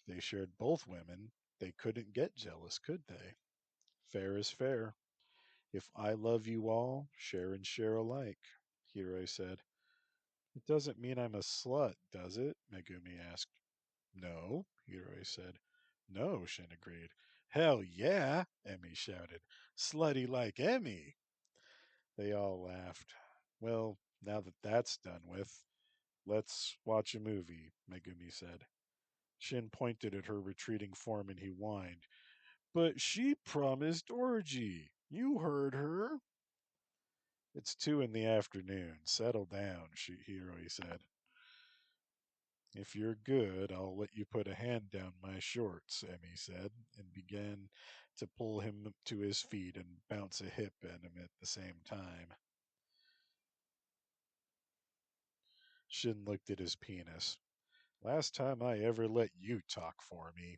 If they shared both women, they couldn't get jealous, could they? Fair is fair. If I love you all, share and share alike, Hiroi said. It doesn't mean I'm a slut, does it? Megumi asked. No, Hiroi said. No, Shin agreed. Hell yeah, Emi shouted. Slutty like Emi. They all laughed. Well, now that that's done with, let's watch a movie, Megumi said. Shin pointed at her retreating form and he whined. But she promised orgy. You heard her. It's 2 in the afternoon. Settle down, Hiroi said. If you're good, I'll let you put a hand down my shorts, Emmy said, and began to pull him to his feet and bounce a hip at him at the same time. Shin looked at his penis. Last time I ever let you talk for me.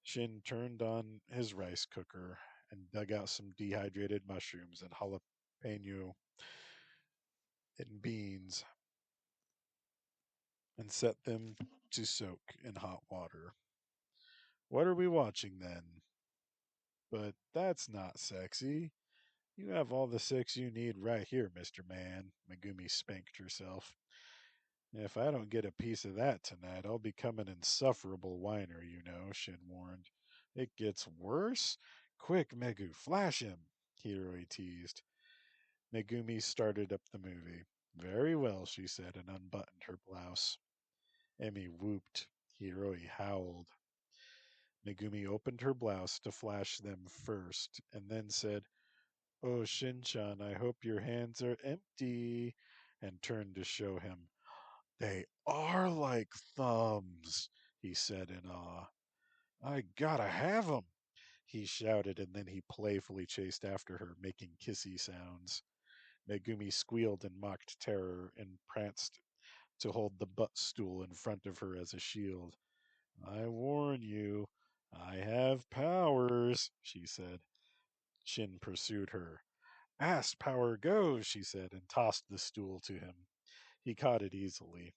Shin turned on his rice cooker and dug out some dehydrated mushrooms and jalapeno and beans and set them to soak in hot water. What are we watching then? But that's not sexy. You have all the sex you need right here, Mr. Man. Megumi spanked herself. If I don't get a piece of that tonight, I'll become an insufferable whiner, you know, Shin warned. It gets worse? Quick, Megu, flash him. Hiroi teased. Megumi started up the movie. Very well, she said, and unbuttoned her blouse. Emi whooped. Hiroi howled. Megumi opened her blouse to flash them first, and then said, "Oh, Shin-chan, I hope your hands are empty," and turned to show him. "They are like thumbs," he said in awe. "I gotta have 'em," he shouted, and then he playfully chased after her, making kissy sounds. Megumi squealed in mocked terror and pranced to hold the butt stool in front of her as a shield. "I warn you, I have powers," she said. Shin pursued her. "Fast power goes," she said, and tossed the stool to him. He caught it easily.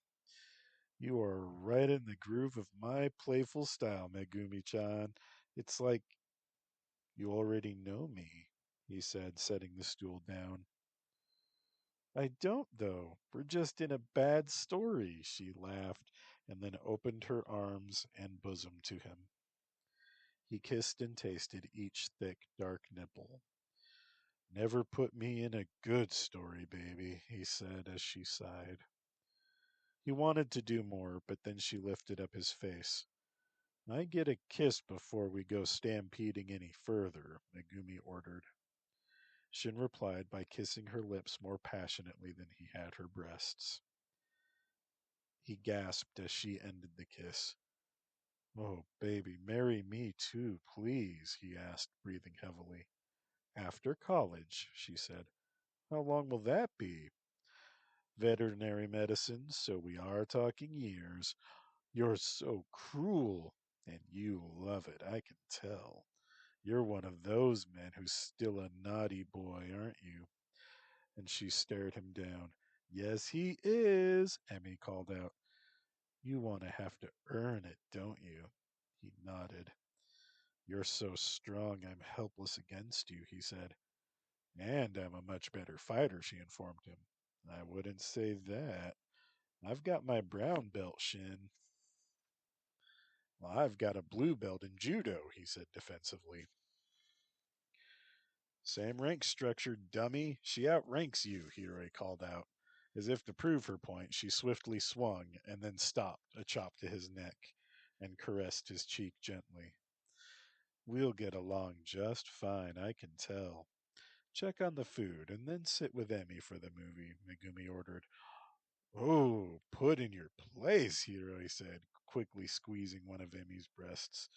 "You are right in the groove of my playful style, Megumi-chan. It's like you already know me," he said, setting the stool down. "I don't, though. We're just in a bad story," she laughed, and then opened her arms and bosom to him. He kissed and tasted each thick, dark nipple. "Never put me in a good story, baby," he said as she sighed. He wanted to do more, but then she lifted up his face. "I get a kiss before we go stampeding any further," Megumi ordered. Shin replied by kissing her lips more passionately than he had her breasts. He gasped as she ended the kiss. "Oh, baby, marry me too, please," he asked, breathing heavily. "After college," she said. "How long will that be?" "Veterinary medicine, so we are talking years." "You're so cruel." "And you love it, I can tell. You're one of those men who's still a naughty boy, aren't you?" And she stared him down. "Yes, he is," Emmy called out. "You want to have to earn it, don't you?" He nodded. "You're so strong I'm helpless against you," he said. "And I'm a much better fighter," she informed him. "I wouldn't say that. I've got my brown belt, Shin." "Well, I've got a blue belt in judo," he said defensively. "Same rank structure, dummy. She outranks you," Hiroi called out. As if to prove her point, she swiftly swung and then stopped, a chop to his neck, and caressed his cheek gently. "We'll get along just fine, I can tell. Check on the food, and then sit with Emmy for the movie," Megumi ordered. "Oh, put in your place," Hiroi said, quickly squeezing one of Emmy's breasts.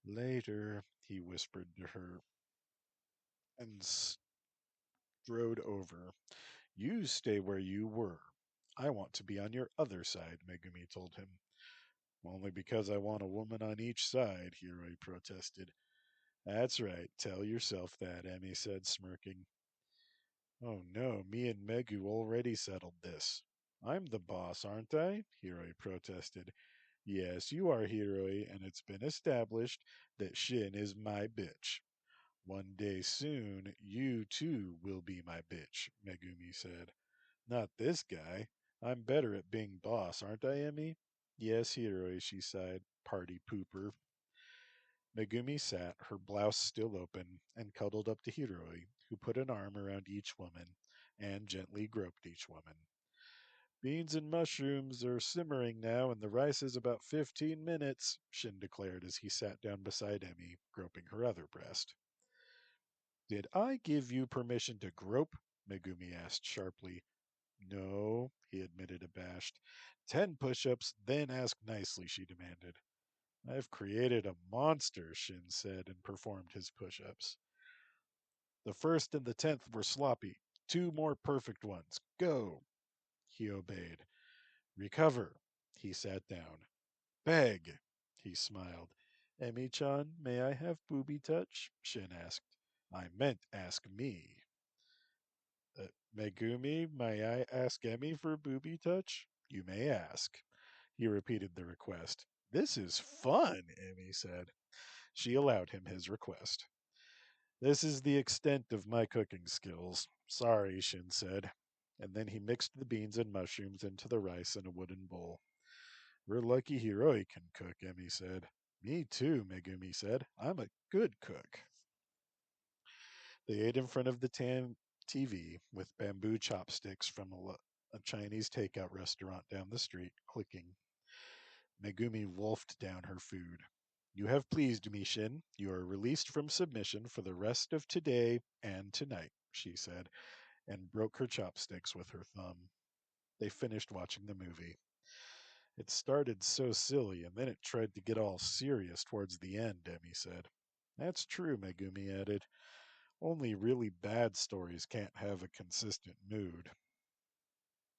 "Later," he whispered to her, and strode over. "You stay where you were. I want to be on your other side," Megumi told him. "Only because I want a woman on each side," Hiroi protested. "That's right. Tell yourself that," Emmy said, smirking. "Oh no, me and Megu already settled this." "I'm the boss, aren't I?" Hiroi protested. "Yes, you are, Hiroi, and it's been established that Shin is my bitch." "One day soon, you too will be my bitch," Megumi said. "Not this guy. I'm better at being boss, aren't I, Emmy?" "Yes, Hiroi," she sighed. "Party pooper." Megumi sat, her blouse still open, and cuddled up to Hiroi, who put an arm around each woman and gently groped each woman. "Beans and mushrooms are simmering now, and the rice is about 15 minutes," Shin declared as he sat down beside Emmy, groping her other breast. "Did I give you permission to grope?" Megumi asked sharply. "No," he admitted, abashed. 10 push-ups, then ask nicely," she demanded. "I've created a monster," Shin said, and performed his push-ups. "The first and the 10th were sloppy. 2 more perfect ones. Go." He obeyed. "Recover." He sat down. "Beg." He smiled. "Emi-chan, may I have booby touch?" Shin asked. "I meant ask me." "Megumi, may I ask Emi for booby touch?" "You may ask." He repeated the request. "This is fun," Emi said. She allowed him his request. "This is the extent of my cooking skills. Sorry," Shin said. And then he mixed the beans and mushrooms into the rice in a wooden bowl. "We're lucky Hiroi can cook," Emi said. "Me too," Megumi said. "I'm a good cook." They ate in front of the TV with bamboo chopsticks from a Chinese takeout restaurant down the street, clicking. Megumi wolfed down her food. You have pleased me, Shin. You are released from submission for the rest of today and tonight, she said, and broke her chopsticks with her thumb. They finished watching the movie. It started so silly, and then it tried to get all serious towards the end, Emi said. That's true, Megumi added. Only really bad stories can't have a consistent mood.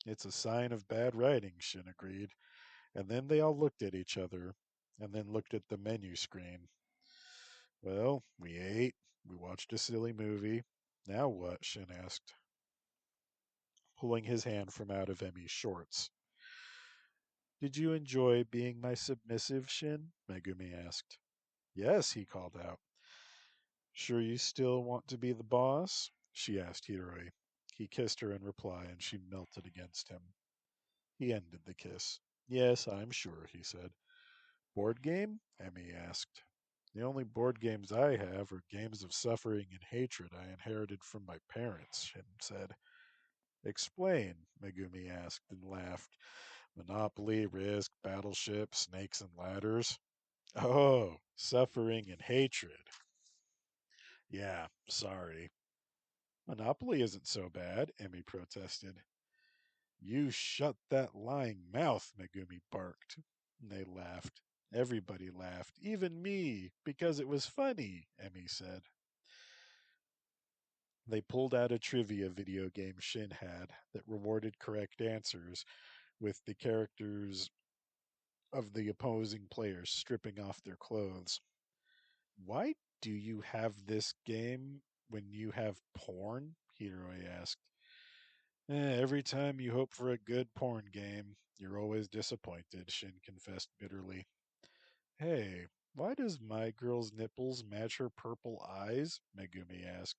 It's a sign of bad writing, Shin agreed. And then they all looked at each other, and then looked at the menu screen. Well, we ate, we watched a silly movie. Now what? Shin asked, pulling his hand from out of Emi's shorts. Did you enjoy being my submissive, Shin? Megumi asked. Yes, he called out. Sure you still want to be the boss? She asked Hiroi. He kissed her in reply, and she melted against him. He ended the kiss. Yes, I'm sure, he said. Board game? Emi asked. The only board games I have are games of suffering and hatred I inherited from my parents, Shin said. Explain, Megumi asked and laughed. Monopoly, Risk, Battleship, Snakes and Ladders. Oh, suffering and hatred. Yeah, sorry. Monopoly isn't so bad, Emi protested. You shut that lying mouth, Megumi barked. They laughed. Everybody laughed, even me, because it was funny, Emi said. They pulled out a trivia video game Shin had that rewarded correct answers with the characters of the opposing players stripping off their clothes. Why do you have this game when you have porn? Hiroi asked. Every time you hope for a good porn game, you're always disappointed, Shin confessed bitterly. Hey, why does my girl's nipples match her purple eyes? Megumi asked.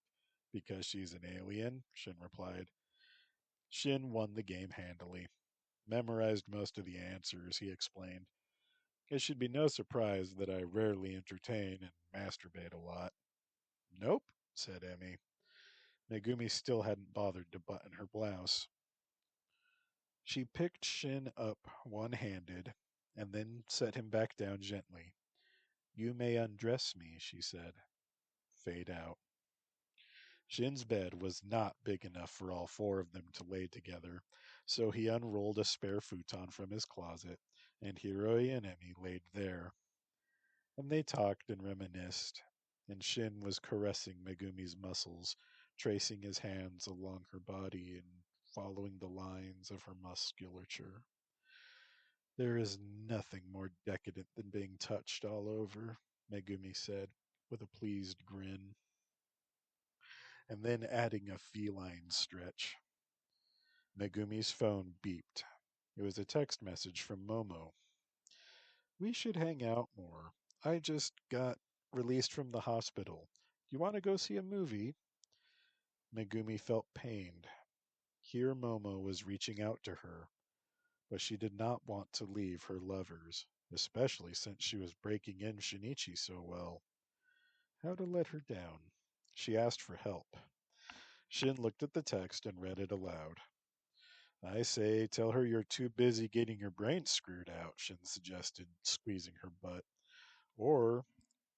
Because she's an alien, Shin replied. Shin won the game handily. Memorized most of the answers, he explained. It should be no surprise that I rarely entertain and masturbate a lot. Nope, said Emi. Megumi still hadn't bothered to button her blouse. She picked Shin up one-handed and then set him back down gently. You may undress me, she said. Fade out. Shin's bed was not big enough for all four of them to lay together, so he unrolled a spare futon from his closet, and Hiroi and Emi laid there. And they talked and reminisced, and Shin was caressing Megumi's muscles, tracing his hands along her body and following the lines of her musculature. There is nothing more decadent than being touched all over, Megumi said, with a pleased grin, and then adding a feline stretch. Megumi's phone beeped. It was a text message from Momo. We should hang out more. I just got released from the hospital. You want to go see a movie? Megumi felt pained. Here Momo was reaching out to her, but she did not want to leave her lovers, especially since she was breaking in Shinichi so well. How to let her down? She asked for help. Shin looked at the text and read it aloud. I say, tell her you're too busy getting your brain screwed out, Shin suggested, squeezing her butt. Or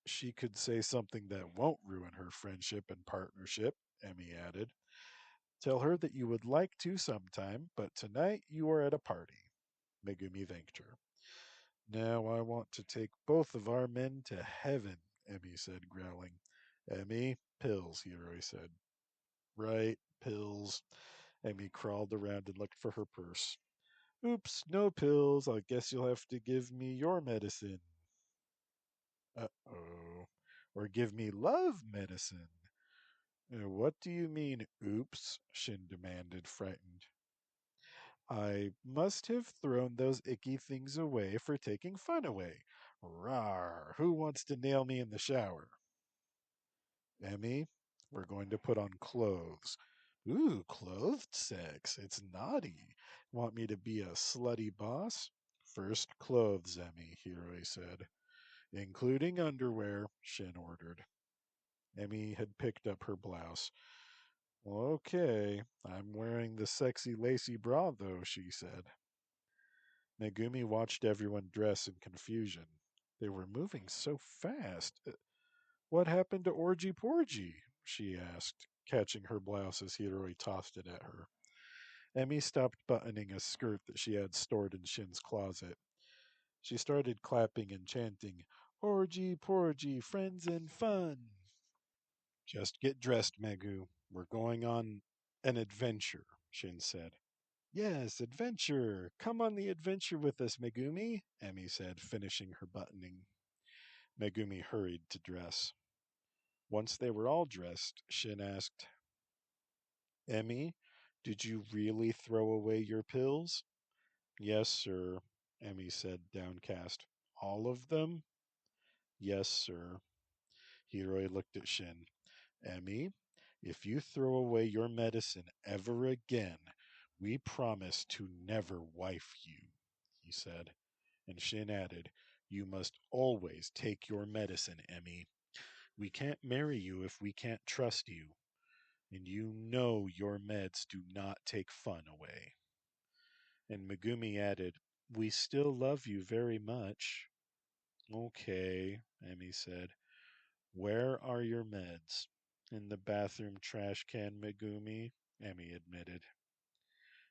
she could say something that won't ruin her friendship and partnership, Emi added. Tell her that you would like to sometime, but tonight you are at a party. Megumi thanked her. Now I want to take both of our men to heaven, Emi said, growling. Emi, pills, Hiroi said. Right, pills. Emi crawled around and looked for her purse. Oops, no pills. I guess you'll have to give me your medicine. Uh-oh. Or give me love medicine. What do you mean, oops? Shin demanded, frightened. I must have thrown those icky things away for taking fun away. Rawr! Who wants to nail me in the shower? Emmy, we're going to put on clothes. Ooh, clothed sex. It's naughty. Want me to be a slutty boss? First clothes, Emmy, Hiroi said. Including underwear, Shin ordered. Emi had picked up her blouse. Okay, I'm wearing the sexy lacy bra, though, she said. Megumi watched everyone dress in confusion. They were moving so fast. What happened to Orgy Porgy? She asked, catching her blouse as Hiroi tossed it at her. Emi stopped buttoning a skirt that she had stored in Shin's closet. She started clapping and chanting, Orgy Porgy, friends and fun. Just get dressed, Megu. We're going on an adventure, Shin said. Yes, adventure. Come on the adventure with us, Megumi, Emi said, finishing her buttoning. Megumi hurried to dress. Once they were all dressed, Shin asked, Emi, did you really throw away your pills? Yes, sir, Emi said, downcast. All of them? Yes, sir. Hiroi looked at Shin. Emi, if you throw away your medicine ever again, we promise to never wife you, he said. And Shin added, You must always take your medicine, Emi. We can't marry you if we can't trust you. And you know your meds do not take fun away. And Megumi added, We still love you very much. Okay, Emi said. Where are your meds? In the bathroom trash can, Megumi, Emi admitted.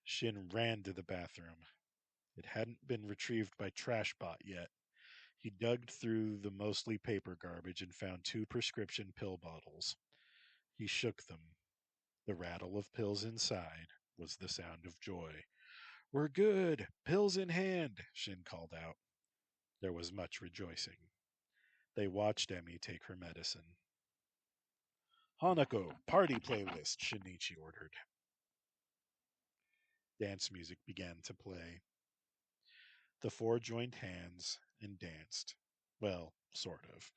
Shin ran to the bathroom. It hadn't been retrieved by Trashbot yet. He dug through the mostly paper garbage and found 2 prescription pill bottles. He shook them. The rattle of pills inside was the sound of joy. We're good! Pills in hand! Shin called out. There was much rejoicing. They watched Emi take her medicine. Hanako, party playlist, Shinichi ordered. Dance music began to play. The 4 joined hands and danced. Well, sort of.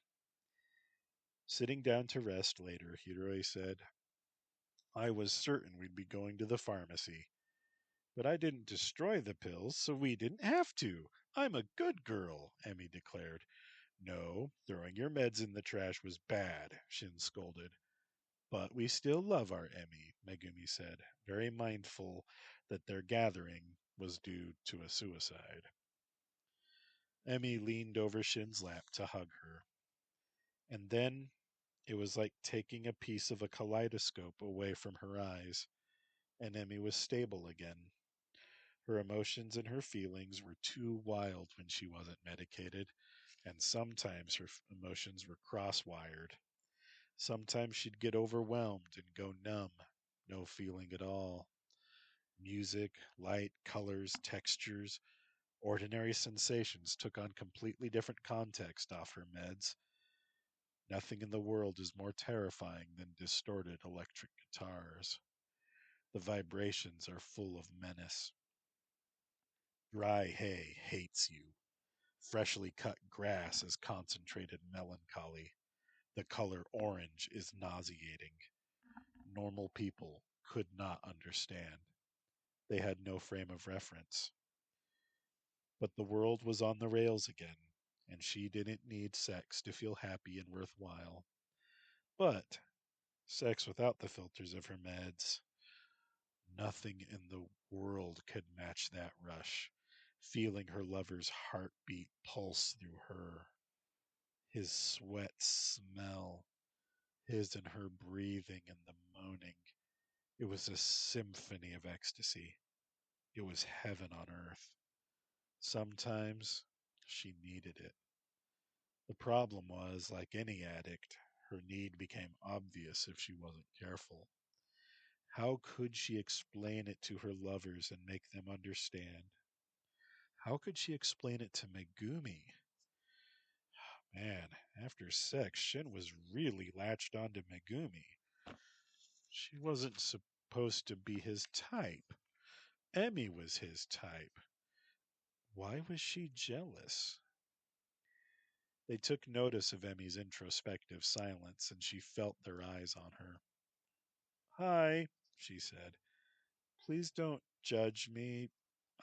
Sitting down to rest later, Hiroi said, I was certain we'd be going to the pharmacy. But I didn't destroy the pills, so we didn't have to. I'm a good girl, Emi declared. No, throwing your meds in the trash was bad, Shin scolded. But we still love our Emi, Megumi said, very mindful that their gathering was due to a suicide. Emi leaned over Shin's lap to hug her. And then it was like taking a piece of a kaleidoscope away from her eyes, and Emi was stable again. Her emotions and her feelings were too wild when she wasn't medicated, and sometimes her emotions were cross-wired. Sometimes she'd get overwhelmed and go numb, no feeling at all. Music, light, colors, textures, ordinary sensations took on completely different context off her meds. Nothing in the world is more terrifying than distorted electric guitars. The vibrations are full of menace. Dry hay hates you. Freshly cut grass is concentrated melancholy. The color orange is nauseating. Normal people could not understand. They had no frame of reference. But the world was on the rails again, and she didn't need sex to feel happy and worthwhile. But sex without the filters of her meds, nothing in the world could match that rush, feeling her lover's heartbeat pulse through her, his sweat smell, his and her breathing and the moaning. It was a symphony of ecstasy. It was heaven on earth. Sometimes she needed it. The problem was, like any addict, her need became obvious if she wasn't careful. How could she explain it to her lovers and make them understand? How could she explain it to Megumi? Man, after sex, Shin was really latched onto Megumi. She wasn't supposed to be his type. Emi was his type. Why was she jealous? They took notice of Emi's introspective silence, and she felt their eyes on her. Hi, she said. Please don't judge me.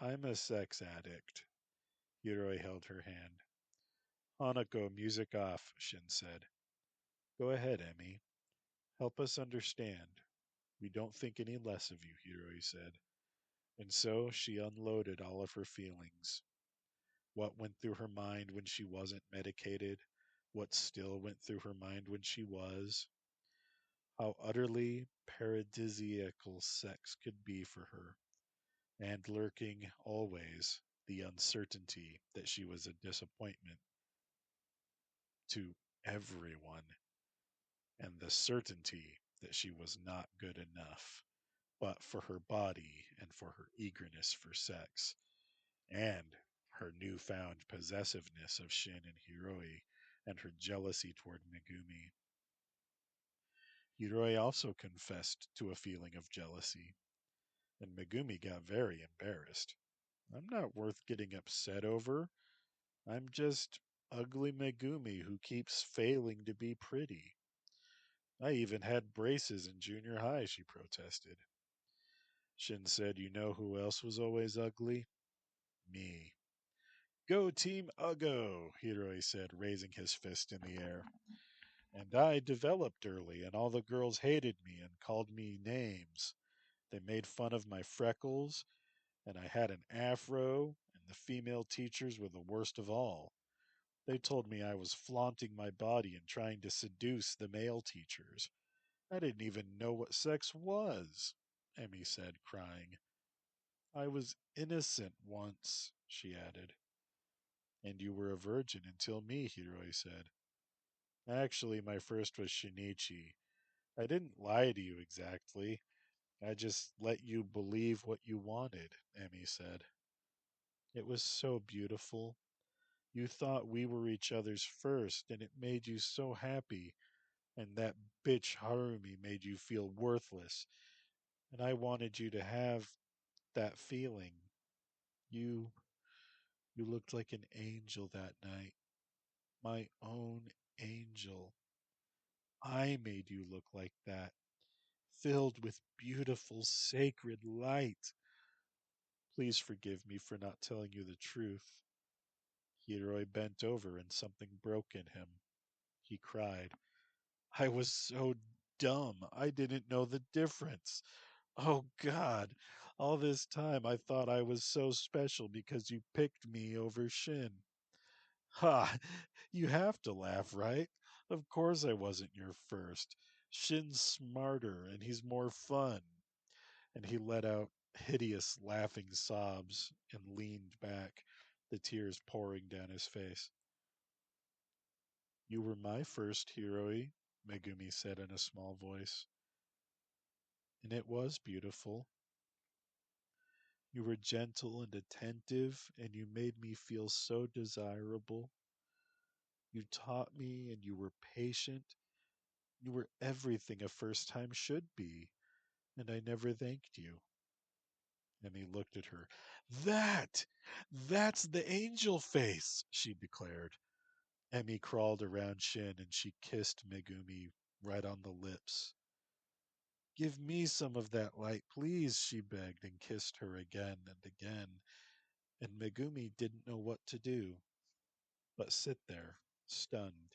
I'm a sex addict. Hiroi held her hand. Hanako, music off, Shin said. Go ahead, Emi. Help us understand. We don't think any less of you, Hiroi said. And so she unloaded all of her feelings. What went through her mind when she wasn't medicated, what still went through her mind when she was, how utterly paradisiacal sex could be for her, and lurking always the uncertainty that she was a disappointment to everyone, and the certainty that she was not good enough, but for her body and for her eagerness for sex, and her newfound possessiveness of Shin and Hiroi, and her jealousy toward Megumi. Hiroi also confessed to a feeling of jealousy, and Megumi got very embarrassed. I'm not worth getting upset over. I'm just ugly Megumi who keeps failing to be pretty. I even had braces in junior high, she protested. Shin said, You know who else was always ugly? Me. Go Team Uggo, Hiroi said, raising his fist in the air. And I developed early, and all the girls hated me and called me names. They made fun of my freckles, and I had an afro, and the female teachers were the worst of all. They told me I was flaunting my body and trying to seduce the male teachers. I didn't even know what sex was, Emmy said, crying. I was innocent once, she added. And you were a virgin until me, Hiroi said. Actually, my first was Shinichi. I didn't lie to you exactly. I just let you believe what you wanted, Emmy said. It was so beautiful. You thought we were each other's first, and it made you so happy. And that bitch Harumi made you feel worthless. And I wanted you to have that feeling. You you looked like an angel that night. My own angel. I made you look like that, filled with beautiful, sacred light. Please forgive me for not telling you the truth. Hiroi bent over and something broke in him. He cried. I was so dumb. I didn't know the difference. Oh, God. All this time I thought I was so special because you picked me over Shin. Ha! You have to laugh, right? Of course I wasn't your first. Shin's smarter and he's more fun. And he let out hideous laughing sobs and leaned back, the tears pouring down his face. You were my first Hiroi, Megumi said in a small voice. And it was beautiful. You were gentle and attentive, and you made me feel so desirable. You taught me, and you were patient. You were everything a first time should be, and I never thanked you. And he looked at her. That! That's the angel face, she declared. Emmy crawled around Shin and she kissed Megumi right on the lips. Give me some of that light, please, she begged and kissed her again and again. And Megumi didn't know what to do, but sit there, stunned.